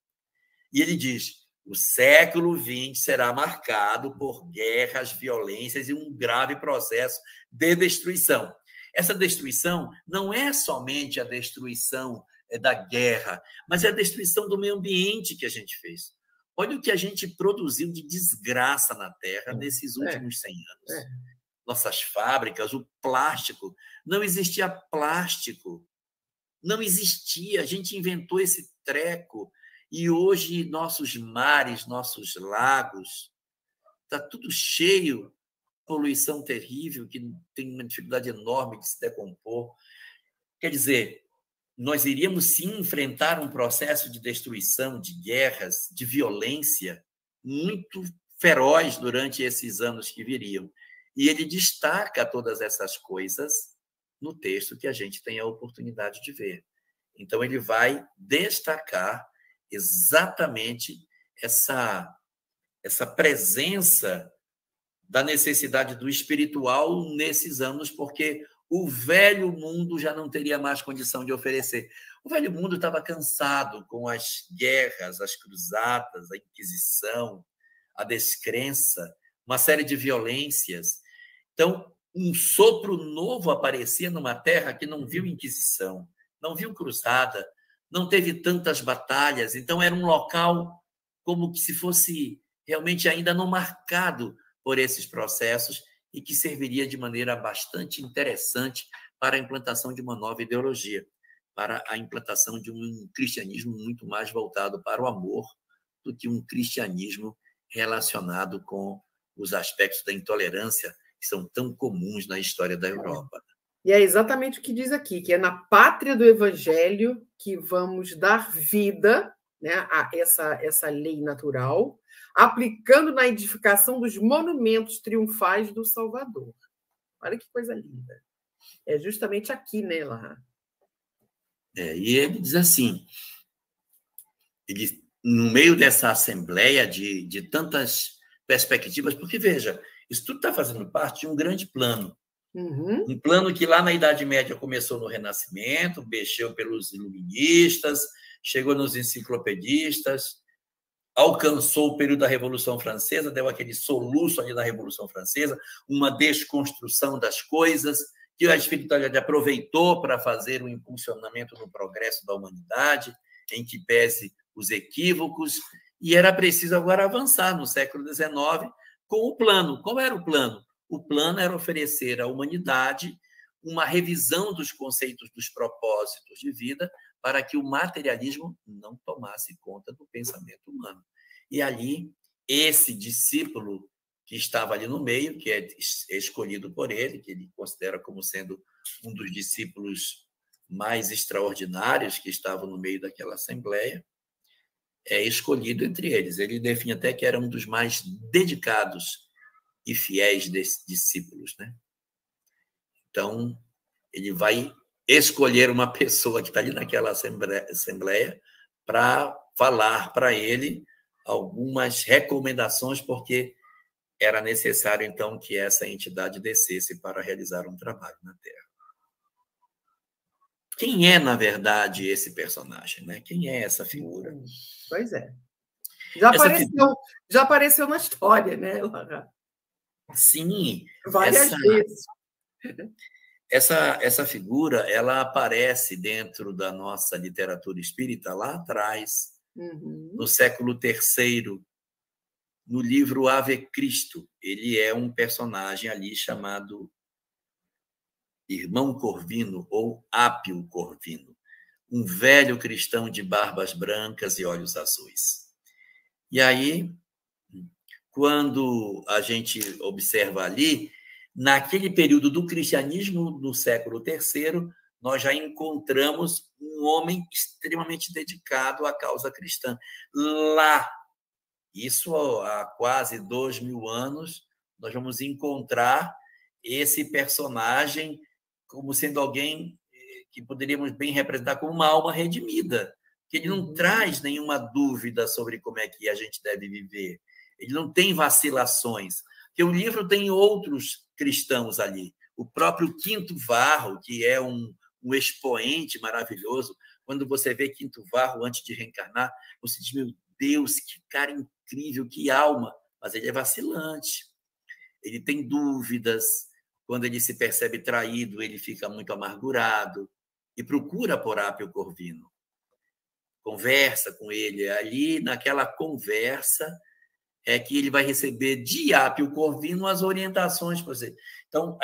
E ele diz, o século XX será marcado por guerras, violências e um grave processo de destruição. Essa destruição não é somente a destruição da guerra, mas é a destruição do meio ambiente que a gente fez. Olha o que a gente produziu de desgraça na Terra nesses últimos 100 anos. Nossas fábricas, o plástico. Não existia plástico Não existia, a gente inventou esse treco e hoje nossos mares, nossos lagos, está tudo cheio, poluição terrível, que tem uma dificuldade enorme de se decompor. Quer dizer, nós iríamos sim enfrentar um processo de destruição, de guerras, de violência muito feroz durante esses anos que viriam. E ele destaca todas essas coisas no texto que a gente tem a oportunidade de ver. Então, ele vai destacar exatamente essa presença da necessidade do espiritual nesses anos, porque o velho mundo já não teria mais condição de oferecer. O velho mundo estava cansado com as guerras, as cruzadas, a Inquisição, a descrença, uma série de violências. Então, um sopro novo aparecia numa terra que não viu Inquisição, não viu cruzada, não teve tantas batalhas. Então, era um local como que se fosse realmente ainda não marcado por esses processos e que serviria de maneira bastante interessante para a implantação de uma nova ideologia, para a implantação de um cristianismo muito mais voltado para o amor do que um cristianismo relacionado com os aspectos da intolerância que são tão comuns na história da Europa. E é exatamente o que diz aqui, que é na pátria do Evangelho que vamos dar vida, né, a essa lei natural, aplicando na edificação dos monumentos triunfais do Salvador. Olha que coisa linda. É justamente aqui, né, lá. E ele diz assim, no meio dessa assembleia de tantas perspectivas, porque, veja, isso tudo está fazendo parte de um grande plano. Uhum. Um plano que lá na Idade Média começou no Renascimento, mexeu pelos iluministas, chegou nos enciclopedistas, alcançou o período da Revolução Francesa, deu aquele soluço ali na Revolução Francesa, uma desconstrução das coisas, que a espiritualidade aproveitou para fazer um impulsionamento no progresso da humanidade, em que pese os equívocos, e era preciso agora avançar no século XIX com o plano. Qual era o plano? O plano era oferecer à humanidade uma revisão dos conceitos dos propósitos de vida para que o materialismo não tomasse conta do pensamento humano. E ali, esse discípulo que estava ali no meio, que é escolhido por ele, que ele considera como sendo um dos discípulos mais extraordinários que estavam no meio daquela assembleia, é escolhido entre eles. Ele define até que era um dos mais dedicados e fiéis desses discípulos, né? Então, ele vai escolher uma pessoa que está ali naquela assembleia para falar para ele algumas recomendações, porque era necessário, então, que essa entidade descesse para realizar um trabalho na Terra. Quem é, na verdade, esse personagem, né? Quem é essa figura? Pois é. Já apareceu na história, né, Lara? Sim. Várias vezes. Essa figura, ela aparece dentro da nossa literatura espírita lá atrás, no século III, no livro Ave Cristo. Ele é um personagem ali chamado Irmão Corvino ou Ápio Corvino, um velho cristão de barbas brancas e olhos azuis. E aí, quando a gente observa ali, naquele período do cristianismo do século III, nós já encontramos um homem extremamente dedicado à causa cristã. Lá, isso há quase 2000 anos, nós vamos encontrar esse personagem como sendo alguém que poderíamos bem representar como uma alma redimida, que ele não traz nenhuma dúvida sobre como é que a gente deve viver, ele não tem vacilações, porque o livro tem outros cristãos ali, o próprio Quinto Varro, que é um expoente maravilhoso. Quando você vê Quinto Varro antes de reencarnar, você diz, meu Deus, que cara incrível, que alma, mas ele é vacilante, ele tem dúvidas, quando ele se percebe traído, ele fica muito amargurado e procura por Ápio Corvino. Conversa com ele. Ali, naquela conversa, é que ele vai receber de Ápio Corvino as orientações para você. Então,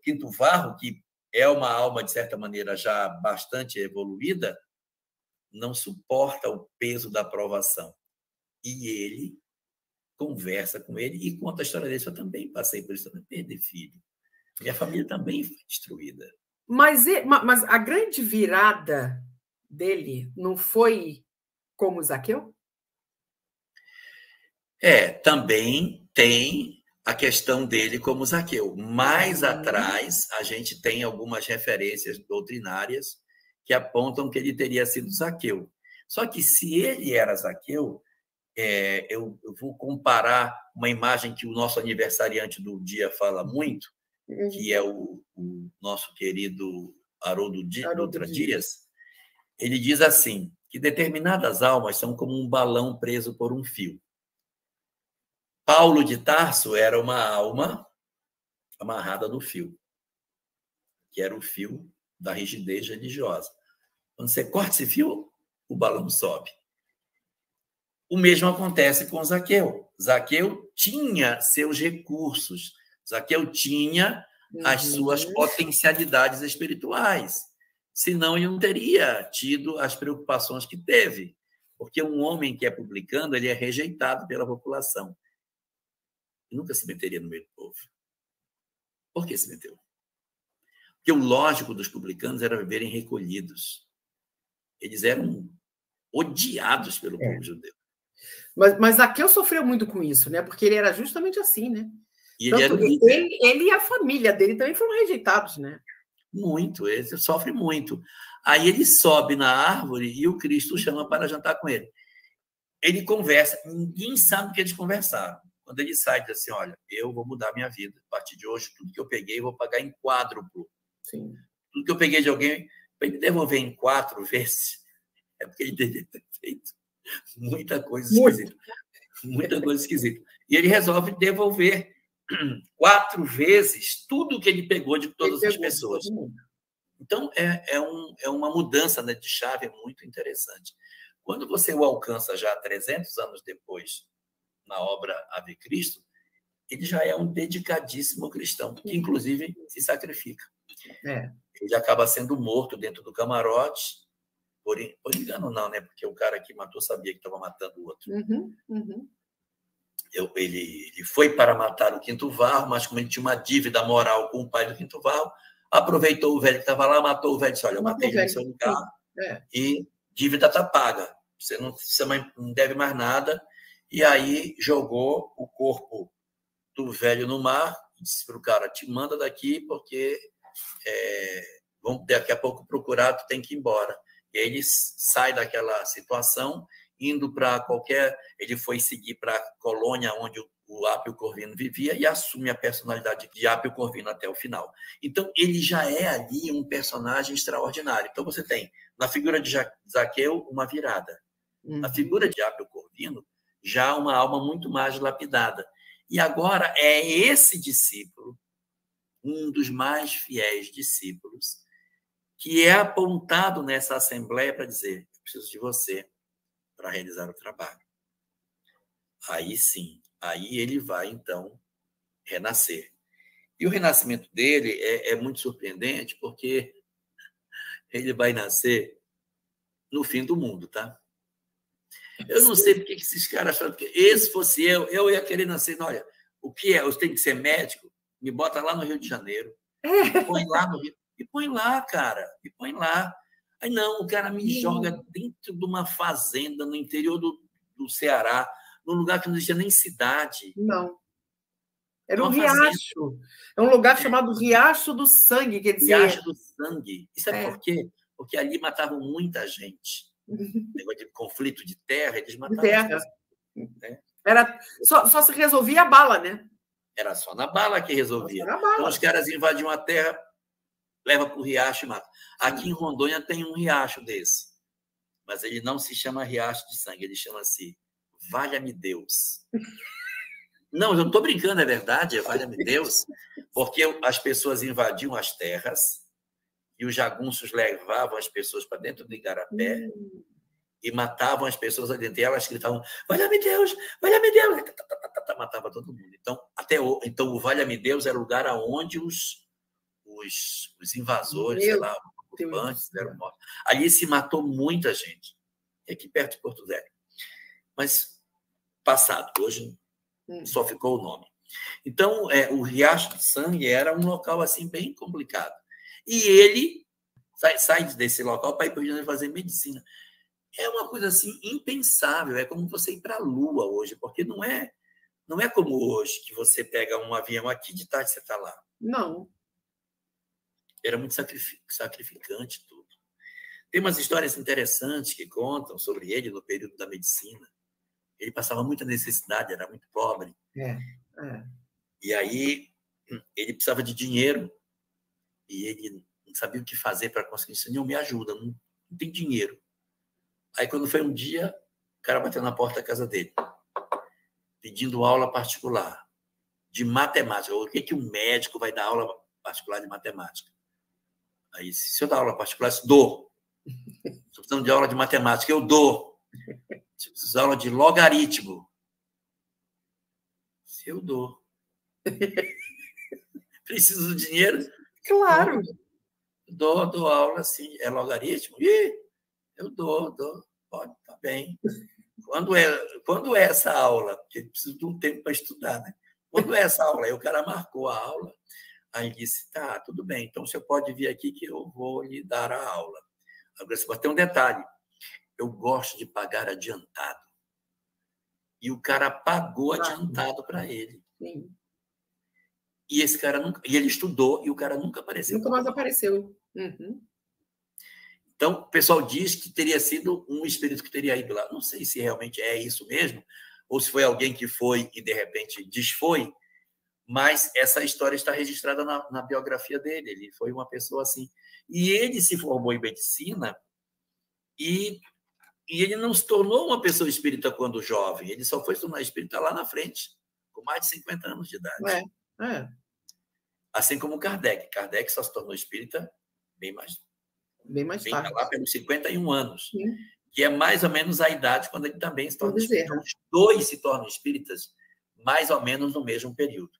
Quinto Varro, que é uma alma, de certa maneira, já bastante evoluída, não suporta o peso da provação. E ele conversa com ele e conta a história dele. Eu também passei por isso, eu também perdi filho. Minha família também foi destruída. Mas a grande virada dele não foi como Zaqueu? Também tem a questão dele como Zaqueu. Mais atrás, a gente tem algumas referências doutrinárias que apontam que ele teria sido Zaqueu. Só que se ele era Zaqueu, eu vou comparar uma imagem que o nosso aniversariante do dia fala muito, que é o nosso querido Haroldo Dutra Dias. Ele diz assim, que determinadas almas são como um balão preso por um fio. Paulo de Tarso era uma alma amarrada no fio, que era o fio da rigidez religiosa. Quando você corta esse fio, o balão sobe. O mesmo acontece com Zaqueu. Zaqueu tinha seus recursos, Zaqueu tinha as suas potencialidades espirituais. Senão, ele não teria tido as preocupações que teve. Porque um homem que é publicano, ele é rejeitado pela população. E nunca se meteria no meio do povo. Por que se meteu? Porque o lógico dos publicanos era viverem recolhidos. Eles eram odiados pelo povo judeu. Mas Zaqueu sofreu muito com isso, né? Porque ele era justamente assim, né? E ele era líder. Ele e a família dele também foram rejeitados, né? Muito, ele sofre muito. Aí ele sobe na árvore e o Cristo chama para jantar com ele. Ele conversa, ninguém sabe o que eles conversaram. Quando ele sai, diz assim, olha, eu vou mudar minha vida. A partir de hoje, tudo que eu peguei, eu vou pagar em quádruplo. Sim. Tudo que eu peguei de alguém, para ele devolver em 4 vezes, é porque ele deveria ter feito muita coisa esquisita. Muita coisa esquisita. E ele resolve devolver 4 vezes tudo que ele pegou de todas as pessoas. Então, é uma mudança, né, de chave muito interessante. Quando você o alcança já 300 anos depois, na obra Ave Cristo, ele já é um dedicadíssimo cristão, que, inclusive, se sacrifica. Ele acaba sendo morto dentro do camarote, por engano não, né? Porque o cara que matou sabia que estava matando o outro. Ele foi para matar o Quinto Varro, mas como ele tinha uma dívida moral com o pai do Quinto Varro, aproveitou o velho que estava lá, matou o velho e disse, olha, eu matei ele no seu lugar e dívida está paga. Você não deve mais nada. E aí jogou o corpo do velho no mar e disse para o cara, te manda daqui porque vamos daqui a pouco procurar, tu tem que ir embora. E aí ele sai daquela situação, indo para qualquer... Ele foi seguir para a colônia onde o Apio Corvino vivia e assume a personalidade de Apio Corvino até o final. Então, ele já é ali um personagem extraordinário. Então, você tem, na figura de Zaqueu, uma virada. Na figura de Apio Corvino, já uma alma muito mais lapidada. E agora é esse discípulo, um dos mais fiéis discípulos, que é apontado nessa assembleia para dizer, eu preciso de você para realizar o trabalho. Aí sim, aí ele vai, então, renascer. E o renascimento dele é muito surpreendente, porque ele vai nascer no fim do mundo, tá? Eu não sei por que esses caras falam, porque esse fosse eu ia querer nascer. Não, olha, o que é? Eu tenho que ser médico? Me bota lá no Rio de Janeiro. Me põe lá no Rio. Me põe lá, cara. Me põe lá. Aí não, o cara me joga dentro de uma fazenda no interior do Ceará, num lugar que não existia nem cidade. Não. Era um riacho. É um lugar chamado Riacho do Sangue, quer dizer... Riacho do Sangue. Isso é por quê? Porque ali matavam muita gente. Negócio de conflito de terra, eles matavam. De terra. Né? Só se resolvia a bala, né? Era só na bala que resolvia. Então, os caras invadiam a terra, levam para o riacho e matam. Aqui em Rondônia tem um riacho desse, mas ele não se chama Riacho de Sangue, ele chama-se Valha-me Deus. Não, eu não estou brincando, é verdade, é Valha-me Deus, porque as pessoas invadiam as terras e os jagunços levavam as pessoas para dentro do igarapé e matavam as pessoas ali dentro. E elas gritavam, Valha-me Deus, Valha-me Deus. Matava todo mundo. Então, o Valha-me Deus era o lugar onde os os invasores, sei lá, os ocupantes fizeram morte. Ali se matou muita gente, aqui perto de Porto Velho. Mas passado, hoje só ficou o nome. Então, o Riacho de Sangue era um local assim bem complicado. E ele sai desse local para ir para o Rio de Janeiro fazer medicina. É uma coisa assim impensável, é como você ir para a Lua hoje, porque não é como hoje, que você pega um avião aqui, de tarde você está lá. Não. Era muito sacrificante tudo. Tem umas histórias interessantes que contam sobre ele no período da medicina. Ele passava muita necessidade, era muito pobre. E aí ele precisava de dinheiro e ele não sabia o que fazer para conseguir isso. Não, me ajuda, não tem dinheiro. Aí, quando foi um dia, o cara bateu na porta da casa dele, pedindo aula particular de matemática. O que um médico vai dar aula particular de matemática? Aí, se eu dar aula particular, eu dou. Estou precisando de aula de matemática, eu dou. Se eu precisar de aula de logaritmo, eu dou. Preciso de dinheiro? Claro. Dou aula, sim. É logaritmo? Ih, eu dou. Pode, tá bem. Quando é essa aula? Porque preciso de um tempo para estudar, né? Quando é essa aula? Aí o cara marcou a aula, aí disse, tá, tudo bem, então você pode vir aqui que eu vou lhe dar a aula. Agora, você pode ter um detalhe, eu gosto de pagar adiantado. E o cara pagou adiantado para ele. Sim. E esse cara nunca... E ele estudou e o cara nunca apareceu. Nunca mais apareceu. Então, o pessoal diz que teria sido um espírito que teria ido lá. Não sei se realmente é isso mesmo, ou se foi alguém que foi e, de repente, desfoi, mas essa história está registrada na biografia dele. Ele foi uma pessoa assim. E ele se formou em medicina e ele não se tornou uma pessoa espírita quando jovem. Ele só foi se tornar espírita lá na frente, com mais de 50 anos de idade. Assim como Kardec. Kardec só se tornou espírita bem mais tarde. Lá pelos 51 anos. Sim. Que é mais ou menos a idade quando ele também se torna espírita. Os dois se tornam espíritas mais ou menos no mesmo período.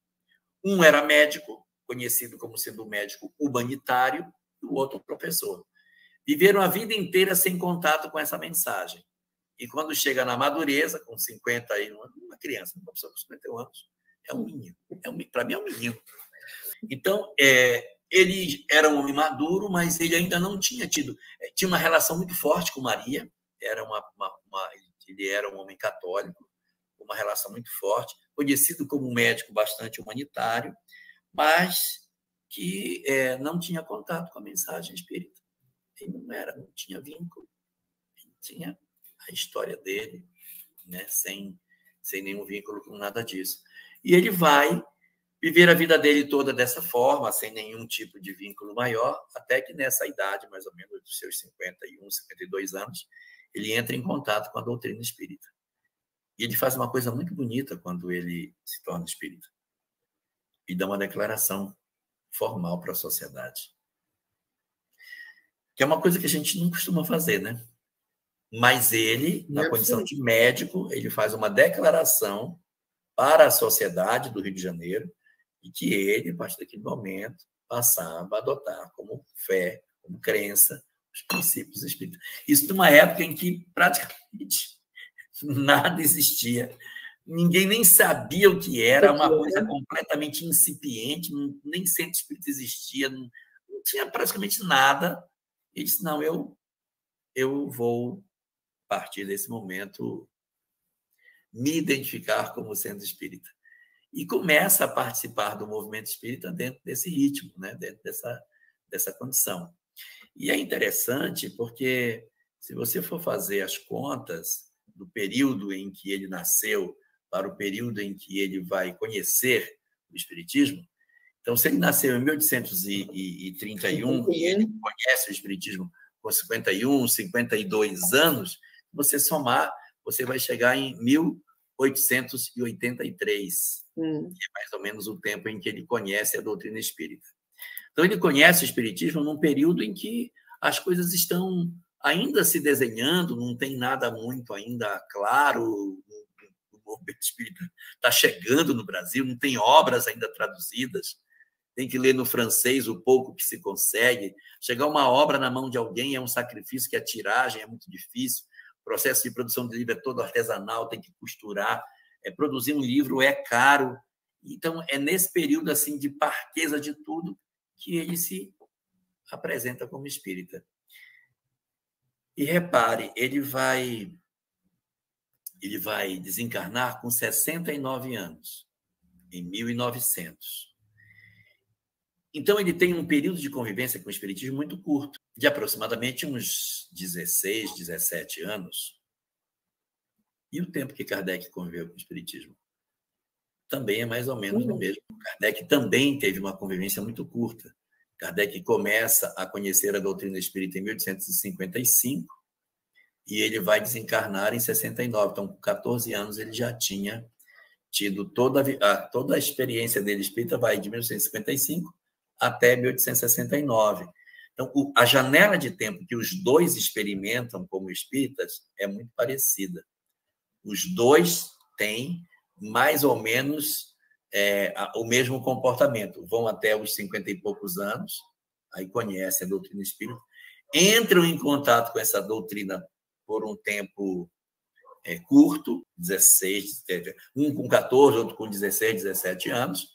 Um era médico, conhecido como sendo um médico humanitário, e o outro professor. Viveram a vida inteira sem contato com essa mensagem. E quando chega na madureza, com 51 anos, uma criança, uma pessoa com 51 anos, é um menino. Para mim, é um menino. Então, ele era um homem maduro, mas ele ainda não tinha tido... Tinha uma relação muito forte com Maria, ele era um homem católico, uma relação muito forte, conhecido como um médico bastante humanitário, mas que não tinha contato com a mensagem espírita. Ele não tinha vínculo, ele tinha a história dele, né, sem nenhum vínculo com nada disso. E ele vai viver a vida dele toda dessa forma, sem nenhum tipo de vínculo maior, até que nessa idade, mais ou menos dos seus 51, 52 anos, ele entra em contato com a doutrina espírita. E ele faz uma coisa muito bonita quando ele se torna espírita. E dá uma declaração formal para a sociedade. Que é uma coisa que a gente não costuma fazer, né? Mas ele, na condição de médico, ele faz uma declaração para a sociedade do Rio de Janeiro e que ele, a partir daquele momento, passava a adotar como fé, como crença, os princípios espíritas. Isso numa época em que praticamente nada existia. Ninguém nem sabia o que era, uma coisa completamente incipiente, nem centro espírita existia, não tinha praticamente nada. Ele disse, não, eu vou, a partir desse momento, me identificar como sendo espírita. E começa a participar do movimento espírita dentro desse ritmo, né? Dentro dessa condição. E é interessante porque, se você for fazer as contas do período em que ele nasceu para o período em que ele vai conhecer o espiritismo, então, se ele nasceu em 1831 e ele conhece o espiritismo com 51, 52 anos, você somar, você vai chegar em 1883, que é mais ou menos o tempo em que ele conhece a doutrina espírita. Então, ele conhece o espiritismo num período em que as coisas estão ainda se desenhando, não tem nada muito ainda claro, o movimento espírita está chegando no Brasil, não tem obras ainda traduzidas. tem que ler no francês o pouco que se consegue. Chegar uma obra na mão de alguém é um sacrifício, que a tiragem é muito difícil. O processo de produção de livro é todo artesanal, tem que costurar. Produzir um livro é caro. Então, é nesse período assim de parqueza de tudo que ele se apresenta como espírita. E repare, ele vai desencarnar com 69 anos, em 1900. Então, ele tem um período de convivência com o espiritismo muito curto, de aproximadamente uns 16, 17 anos. E o tempo que Kardec conviveu com o espiritismo? Também é mais ou menos o mesmo. Kardec também teve uma convivência muito curta. Kardec começa a conhecer a doutrina espírita em 1855 e ele vai desencarnar em 69. Então, com 14 anos, ele já tinha tido toda a experiência dele espírita, vai de 1855 até 1869. Então, a janela de tempo que os dois experimentam como espíritas é muito parecida. Os dois têm mais ou menos o mesmo comportamento. Vão até os 50 e poucos anos, aí conhecem a doutrina espírita, entram em contato com essa doutrina por um tempo curto, 16, um com 14, outro com 16, 17 anos,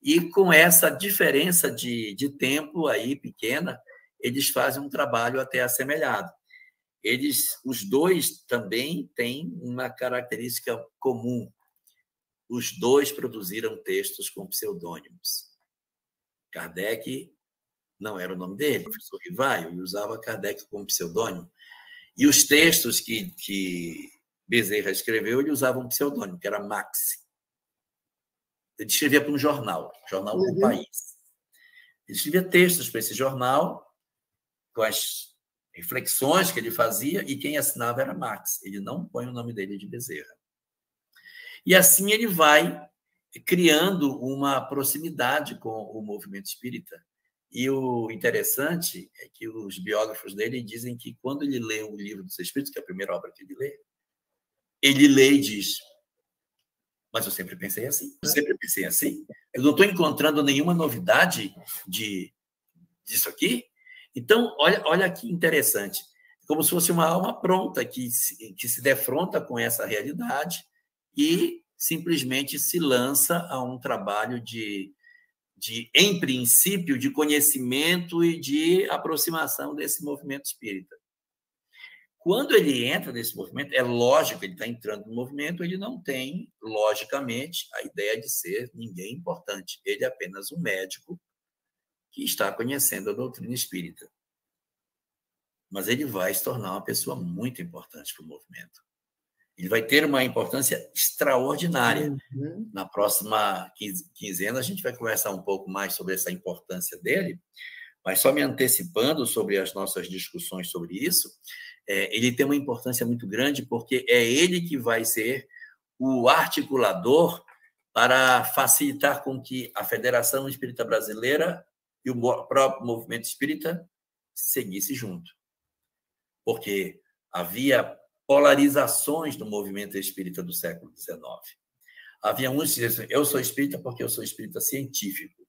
e com essa diferença de tempo aí pequena, eles fazem um trabalho até assemelhado. Os dois também têm uma característica comum. Os dois produziram textos com pseudônimos. Kardec não era o nome dele, o professor Rivaio, e usava Kardec como pseudônimo. E os textos que Bezerra escreveu, ele usava um pseudônimo, que era Maxi. Ele escrevia para um jornal, O País. Ele escrevia textos para esse jornal, com as reflexões que ele fazia, e quem assinava era Max. Ele não põe o nome dele de Bezerra. E assim ele vai criando uma proximidade com o movimento espírita. E o interessante é que os biógrafos dele dizem que quando ele lê o Livro dos Espíritos, que é a primeira obra que ele lê e diz: mas eu sempre pensei assim, eu não estou encontrando nenhuma novidade disso aqui. Então, olha que interessante, como se fosse uma alma pronta que se defronta com essa realidade e simplesmente se lança a um trabalho em princípio, de conhecimento e de aproximação desse movimento espírita. Quando ele entra nesse movimento, é lógico que ele está entrando no movimento, ele não tem, logicamente, a ideia de ser ninguém importante. Ele é apenas um médico que está conhecendo a doutrina espírita. Mas ele vai se tornar uma pessoa muito importante para o movimento. Ele vai ter uma importância extraordinária. Na próxima quinzena, a gente vai conversar um pouco mais sobre essa importância dele, mas só me antecipando sobre as nossas discussões sobre isso, ele tem uma importância muito grande, porque é ele que vai ser o articulador para facilitar com que a Federação Espírita Brasileira e o próprio movimento espírita seguissem junto. Porque havia polarizações no movimento espírita do século XIX. Havia uns que diziam: eu sou espírita porque eu sou espírita científico.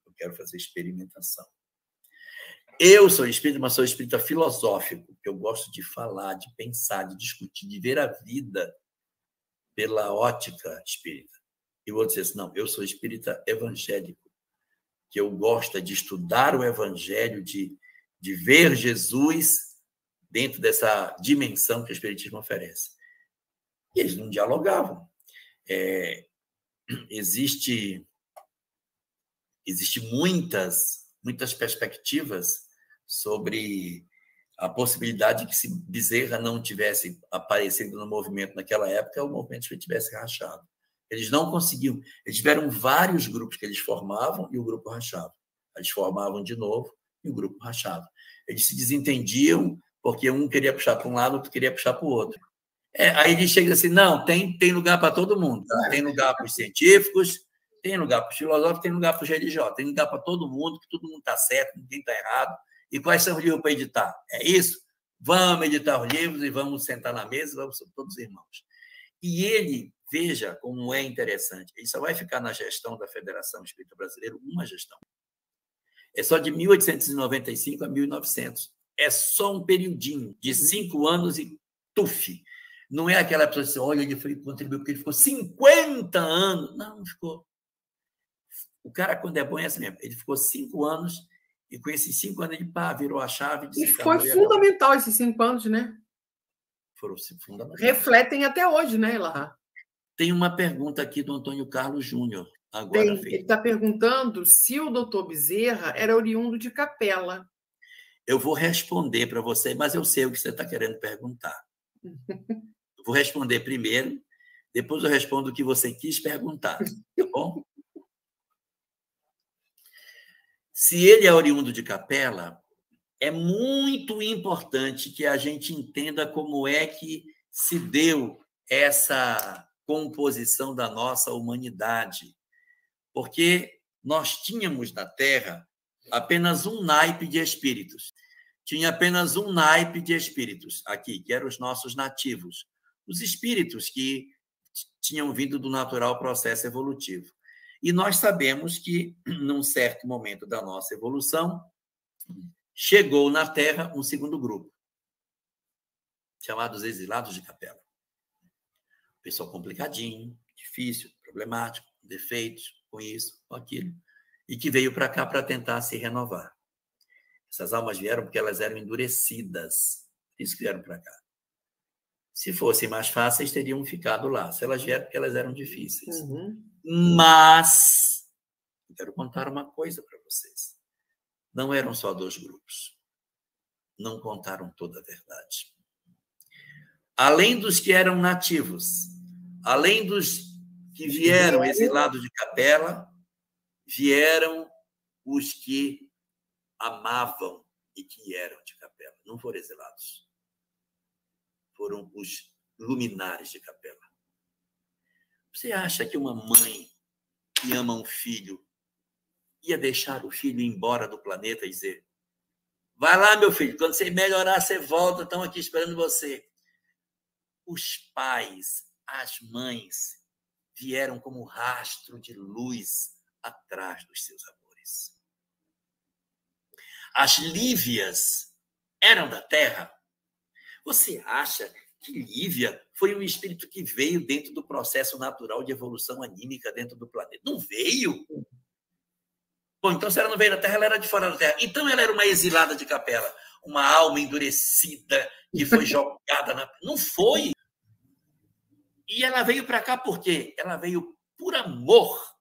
Eu quero fazer experimentação. Eu sou espírita, mas sou espírita filosófico, porque eu gosto de falar, de pensar, de discutir, de ver a vida pela ótica espírita. E o outro diz assim: não, eu sou espírita evangélico, que eu gosto de estudar o evangelho, de ver Jesus dentro dessa dimensão que o espiritismo oferece. E eles não dialogavam. Existe muitas perspectivas sobre a possibilidade de que, se Bezerra não tivesse aparecido no movimento naquela época, o movimento tivesse rachado. Eles não conseguiam. Eles tiveram vários grupos que eles formavam e o grupo rachava. Eles formavam de novo e o grupo rachava. Eles se desentendiam porque um queria puxar para um lado, outro queria puxar para o outro. Aí ele chega assim: não, tem lugar para todo mundo. Tem lugar para os científicos, tem lugar para os filósofos, tem lugar para os religiosos, tem lugar para todo mundo, que todo mundo está certo, ninguém está errado. E quais são os livros para editar? É isso? Vamos editar os livros e vamos sentar na mesa, vamos ser todos irmãos. E ele Veja como é interessante. Ele só vai ficar na gestão da Federação Espírita Brasileira uma gestão. É só de 1895 a 1900. É só um periodinho de 5 anos e tuf. Não é aquela pessoa que assim, olha, ele foi contribuiu porque ele ficou 50 anos. Não, não ficou. O cara, quando é bom, é assim mesmo. Ele ficou 5 anos e com esses 5 anos ele virou a chave. E foi fundamental esses 5 anos, né? Foram fundamentais. Refletem até hoje, né, Elahá? Tem uma pergunta aqui do Antônio Carlos Júnior. Agora, ele está perguntando se o doutor Bezerra era oriundo de Capela. Eu vou responder para você, mas eu sei o que você está querendo perguntar. Eu vou responder primeiro, depois eu respondo o que você quis perguntar, tá bom? Se ele é oriundo de Capela, é muito importante que a gente entenda como é que se deu essa composição da nossa humanidade. Porque nós tínhamos na Terra apenas um naipe de espíritos. Tinha apenas um naipe de espíritos aqui, que eram os nossos nativos. Os espíritos que tinham vindo do natural processo evolutivo. E nós sabemos que, num certo momento da nossa evolução, chegou na Terra um segundo grupo, chamados exilados de Capela. Pessoal complicadinho, difícil, problemático, defeitos, com isso, com aquilo, e que veio para cá para tentar se renovar. Essas almas vieram porque elas eram endurecidas, por isso que vieram para cá. Se fossem mais fáceis, teriam ficado lá. Se elas vieram porque elas eram difíceis. Mas, eu quero contar uma coisa para vocês. Não eram só 2 grupos. Não contaram toda a verdade. Além dos que eram nativos, além dos que vieram exilados de Capela, vieram os que amavam e que eram de Capela. Não foram exilados. Foram os luminares de Capela. Você acha que uma mãe que ama um filho ia deixar o filho ir embora do planeta e dizer: vai lá, meu filho, quando você melhorar, você volta, estão aqui esperando você. Os pais, as mães, vieram como rastro de luz atrás dos seus amores. As Lívias eram da Terra. Você acha que Lívia foi um espírito que veio dentro do processo natural de evolução anímica dentro do planeta? Não veio. Bom, então se ela não veio da Terra, ela era de fora da Terra. Então ela era uma exilada de Capela, uma alma endurecida que foi jogada na... Não foi. E ela veio para cá por quê? Ela veio por amor.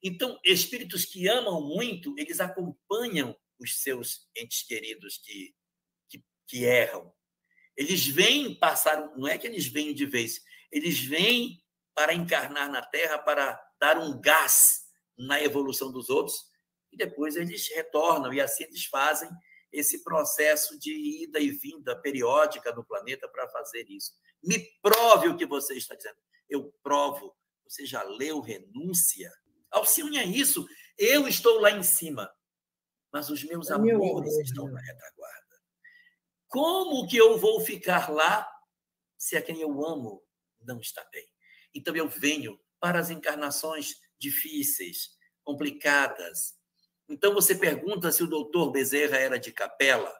Então, espíritos que amam muito, eles acompanham os seus entes queridos que erram. Eles vêm passar, não é que eles vêm de vez, eles vêm para encarnar na Terra, para dar um gás na evolução dos outros, e depois eles retornam, e assim eles fazem esse processo de ida e vinda periódica no planeta para fazer isso. Me prove o que você está dizendo. Eu provo. Você já leu Renúncia? Alcione, é isso. Eu estou lá em cima, mas os meus amores estão na retaguarda. Como que eu vou ficar lá se a quem eu amo não está bem? Então eu venho para as encarnações difíceis, complicadas. Então você pergunta se o doutor Bezerra era de Capela.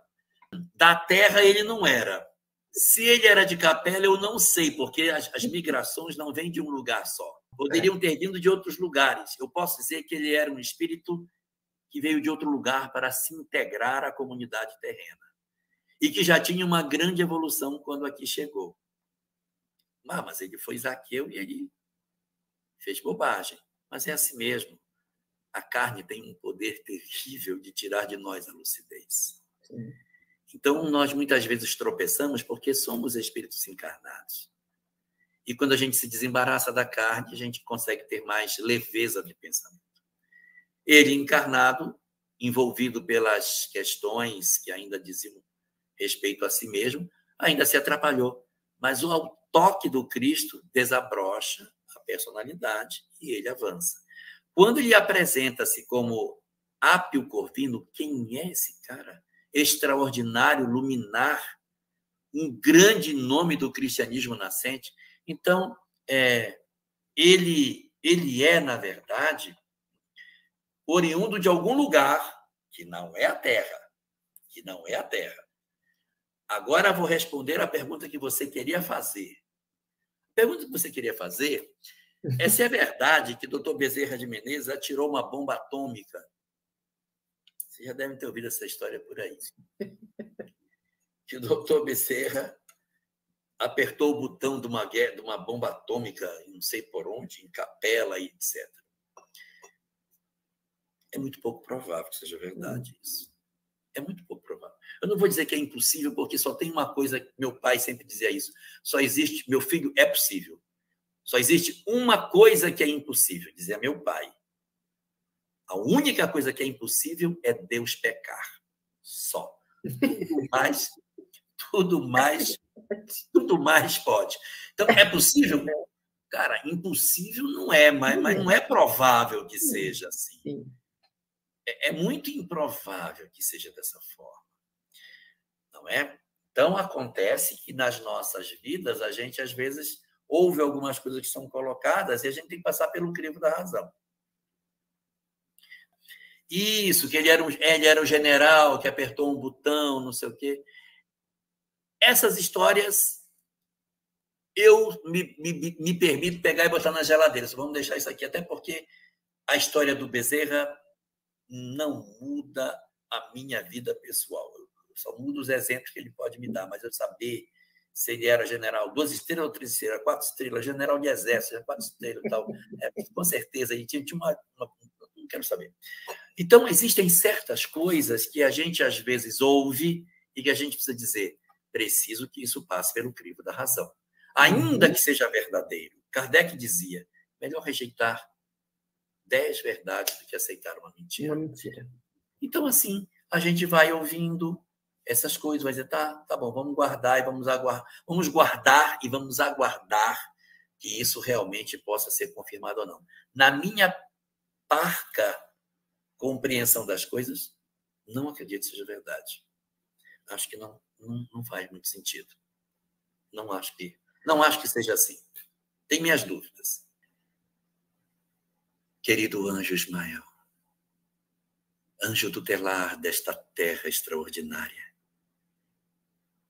Da Terra ele não era. Se ele era de Capela, eu não sei, porque as migrações não vêm de um lugar só. Poderiam ter vindo de outros lugares. Eu posso dizer que ele era um espírito que veio de outro lugar para se integrar à comunidade terrena e que já tinha uma grande evolução quando aqui chegou. Mas ele foi Zaqueu e ele fez bobagem. Mas é assim mesmo. A carne tem um poder terrível de tirar de nós a lucidez. Sim. Então, nós muitas vezes tropeçamos porque somos espíritos encarnados. E quando a gente se desembaraça da carne, a gente consegue ter mais leveza de pensamento. Ele, encarnado, envolvido pelas questões que ainda diziam respeito a si mesmo, ainda se atrapalhou. Mas o toque do Cristo desabrocha a personalidade e ele avança. Quando ele apresenta-se como Ápio Corvino, quem é esse cara? Extraordinário, luminar, um grande nome do cristianismo nascente. Então, ele é, na verdade, oriundo de algum lugar que não é a Terra. Que não é a Terra. Agora vou responder a pergunta que você queria fazer. A pergunta que você queria fazer é se é verdade que o Dr. Bezerra de Menezes atirou uma bomba atômica. Você já deve ter ouvido essa história por aí. Que o Dr. Bezerra apertou o botão de uma bomba atômica, não sei por onde, em Capela e etc. É muito pouco provável que seja verdade isso. É muito pouco provável. Eu não vou dizer que é impossível, porque só tem uma coisa, meu pai sempre dizia isso, só existe, meu filho, é possível. Só existe uma coisa que é impossível, dizia meu pai. A única coisa que é impossível é Deus pecar. Só. Tudo mais pode. Então, é possível? Cara, impossível não é, mas não é provável que seja assim. É muito improvável que seja dessa forma. Não é? Então, acontece que nas nossas vidas, a gente, às vezes, ouve algumas coisas que são colocadas e a gente tem que passar pelo crivo da razão. Isso, que ele era um general que apertou um botão, não sei o quê. Essas histórias, eu me permito pegar e botar na geladeira. Vamos deixar isso aqui, até porque a história do Bezerra não muda a minha vida pessoal. Eu só mudo os exemplos que ele pode me dar, mas eu saber se ele era general 2 estrelas ou 3 estrelas, 4 estrelas, general de exército, 4 estrelas e tal, com certeza, ele tinha uma... Não quero saber. Então, existem certas coisas que a gente, às vezes, ouve e que a gente precisa dizer, preciso que isso passe pelo crivo da razão. Ainda que seja verdadeiro. Kardec dizia, melhor rejeitar 10 verdades do que aceitar uma mentira. Uma mentira. Então, assim, a gente vai ouvindo essas coisas, vai dizer, tá bom, vamos guardar e vamos guardar e vamos aguardar que isso realmente possa ser confirmado ou não. Na minha parca compreensão das coisas, não acredito que seja verdade. Acho que não faz muito sentido. Não acho que seja assim. Tem minhas dúvidas. Querido anjo Ismael, anjo tutelar desta terra extraordinária,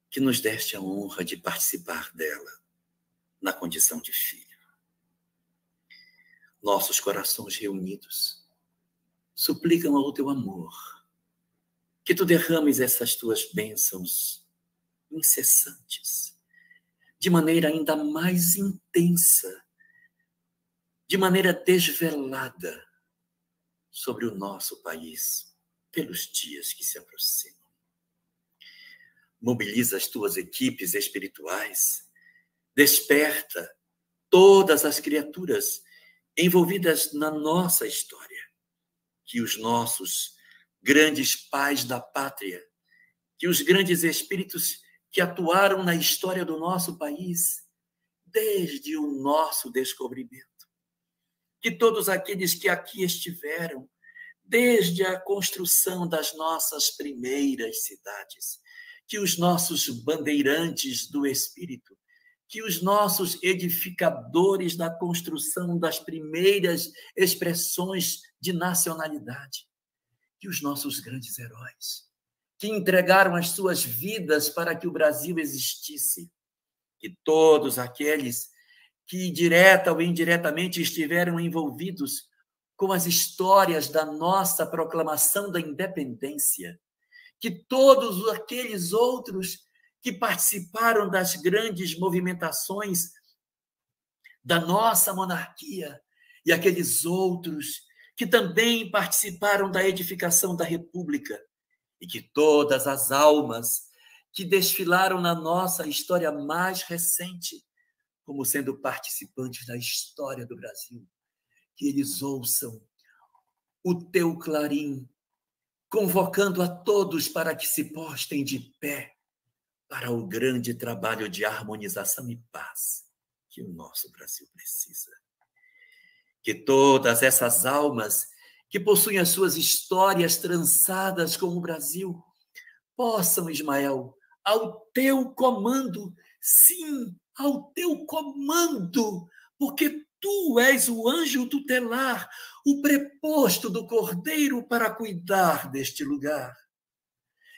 que nos deste a honra de participar dela na condição de filho. Nossos corações reunidos suplicam ao teu amor que tu derrames essas tuas bênçãos incessantes, de maneira ainda mais intensa, de maneira desvelada, sobre o nosso país, pelos dias que se aproximam. Mobiliza as tuas equipes espirituais, desperta todas as criaturas envolvidas na nossa história, que os nossos grandes pais da pátria, que os grandes espíritos que atuaram na história do nosso país, desde o nosso descobrimento, que todos aqueles que aqui estiveram, desde a construção das nossas primeiras cidades, que os nossos bandeirantes do espírito, que os nossos edificadores da construção das primeiras expressões de nacionalidade, que os nossos grandes heróis, que entregaram as suas vidas para que o Brasil existisse, que todos aqueles que, direta ou indiretamente, estiveram envolvidos com as histórias da nossa proclamação da independência, que todos aqueles outros que participaram das grandes movimentações da nossa monarquia e aqueles outros que também participaram da edificação da República e que todas as almas que desfilaram na nossa história mais recente, como sendo participantes da história do Brasil, que eles ouçam o teu clarim, convocando a todos para que se postem de pé para o grande trabalho de harmonização e paz que o nosso Brasil precisa. Que todas essas almas que possuem as suas histórias trançadas com o Brasil possam, Ismael, ao teu comando, sim, ao teu comando, porque Tu és o anjo tutelar, o preposto do Cordeiro para cuidar deste lugar.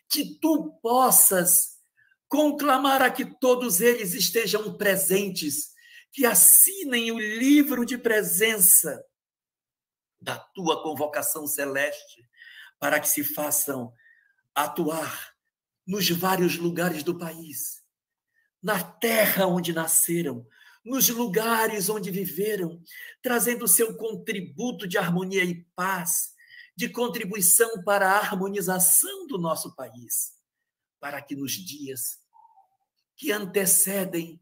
Que tu possas conclamar a que todos eles estejam presentes, que assinem o livro de presença da tua convocação celeste, para que se façam atuar nos vários lugares do país, na terra onde nasceram, nos lugares onde viveram, trazendo seu contributo de harmonia e paz, de contribuição para a harmonização do nosso país, para que nos dias que antecedem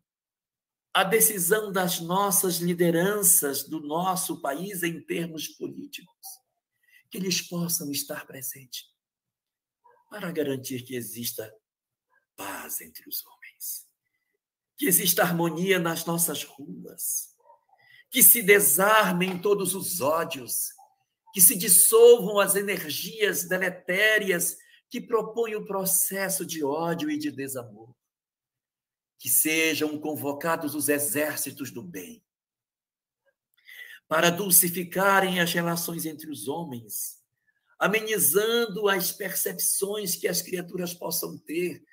a decisão das nossas lideranças do nosso país em termos políticos, que eles possam estar presentes para garantir que exista paz entre os homens, que exista harmonia nas nossas ruas, que se desarmem todos os ódios, que se dissolvam as energias deletérias que propõem o processo de ódio e de desamor, que sejam convocados os exércitos do bem, para dulcificarem as relações entre os homens, amenizando as percepções que as criaturas possam ter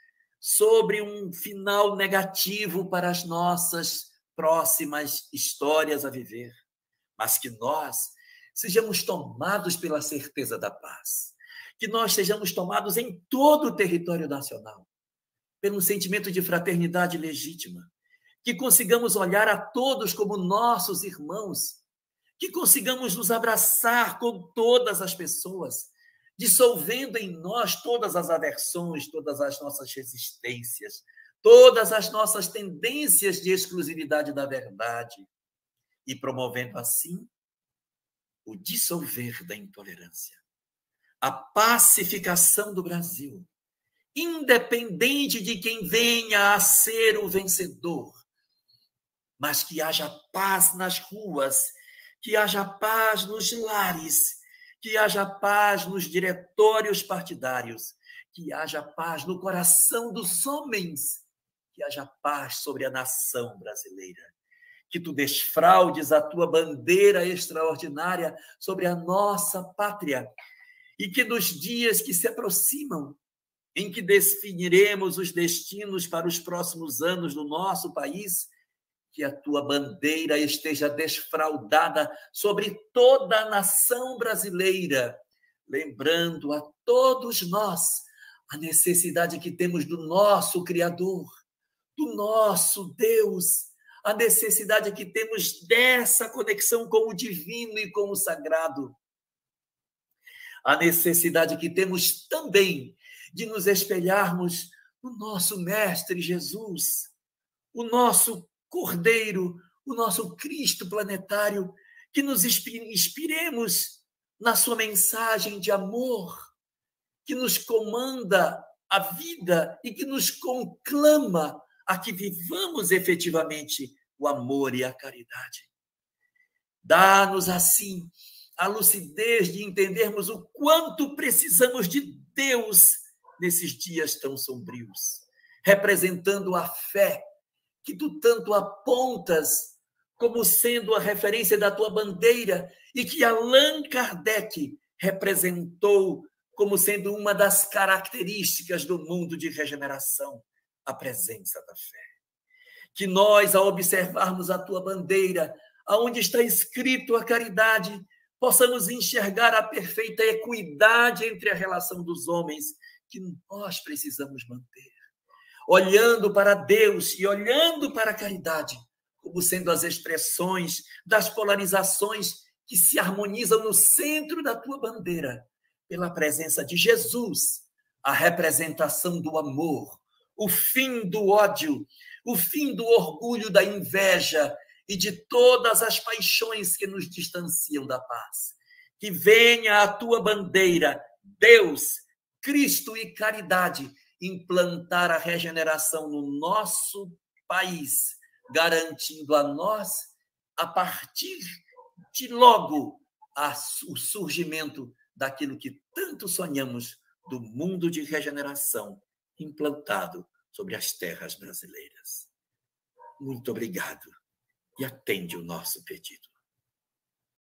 sobre um final negativo para as nossas próximas histórias a viver, mas que nós sejamos tomados pela certeza da paz, que nós sejamos tomados em todo o território nacional pelo sentimento de fraternidade legítima, que consigamos olhar a todos como nossos irmãos, que consigamos nos abraçar com todas as pessoas, dissolvendo em nós todas as aversões, todas as nossas resistências, todas as nossas tendências de exclusividade da verdade e promovendo assim o dissolver da intolerância, a pacificação do Brasil, independente de quem venha a ser o vencedor, mas que haja paz nas ruas, que haja paz nos lares, que haja paz nos diretórios partidários, que haja paz no coração dos homens, que haja paz sobre a nação brasileira, que tu desfraudes a tua bandeira extraordinária sobre a nossa pátria e que nos dias que se aproximam, em que definiremos os destinos para os próximos anos do nosso país, que a tua bandeira esteja desfraldada sobre toda a nação brasileira, lembrando a todos nós a necessidade que temos do nosso Criador, do nosso Deus, a necessidade que temos dessa conexão com o divino e com o sagrado, a necessidade que temos também de nos espelharmos no nosso Mestre Jesus, o nosso Cordeiro, o nosso Cristo planetário, que nos inspiremos na sua mensagem de amor, que nos comanda a vida e que nos conclama a que vivamos efetivamente o amor e a caridade. Dá-nos, assim, a lucidez de entendermos o quanto precisamos de Deus nesses dias tão sombrios, representando a fé que tu tanto apontas como sendo a referência da tua bandeira e que Allan Kardec representou como sendo uma das características do mundo de regeneração, a presença da fé. Que nós, ao observarmos a tua bandeira, aonde está escrito a caridade, possamos enxergar a perfeita equidade entre a relação dos homens que nós precisamos manter, olhando para Deus e olhando para a caridade, como sendo as expressões das polarizações que se harmonizam no centro da tua bandeira, pela presença de Jesus, a representação do amor, o fim do ódio, o fim do orgulho, da inveja e de todas as paixões que nos distanciam da paz. Que venha a tua bandeira, Deus, Cristo e caridade, implantar a regeneração no nosso país, garantindo a nós, a partir de logo, o surgimento daquilo que tanto sonhamos, do mundo de regeneração implantado sobre as terras brasileiras. Muito obrigado. e atende o nosso pedido.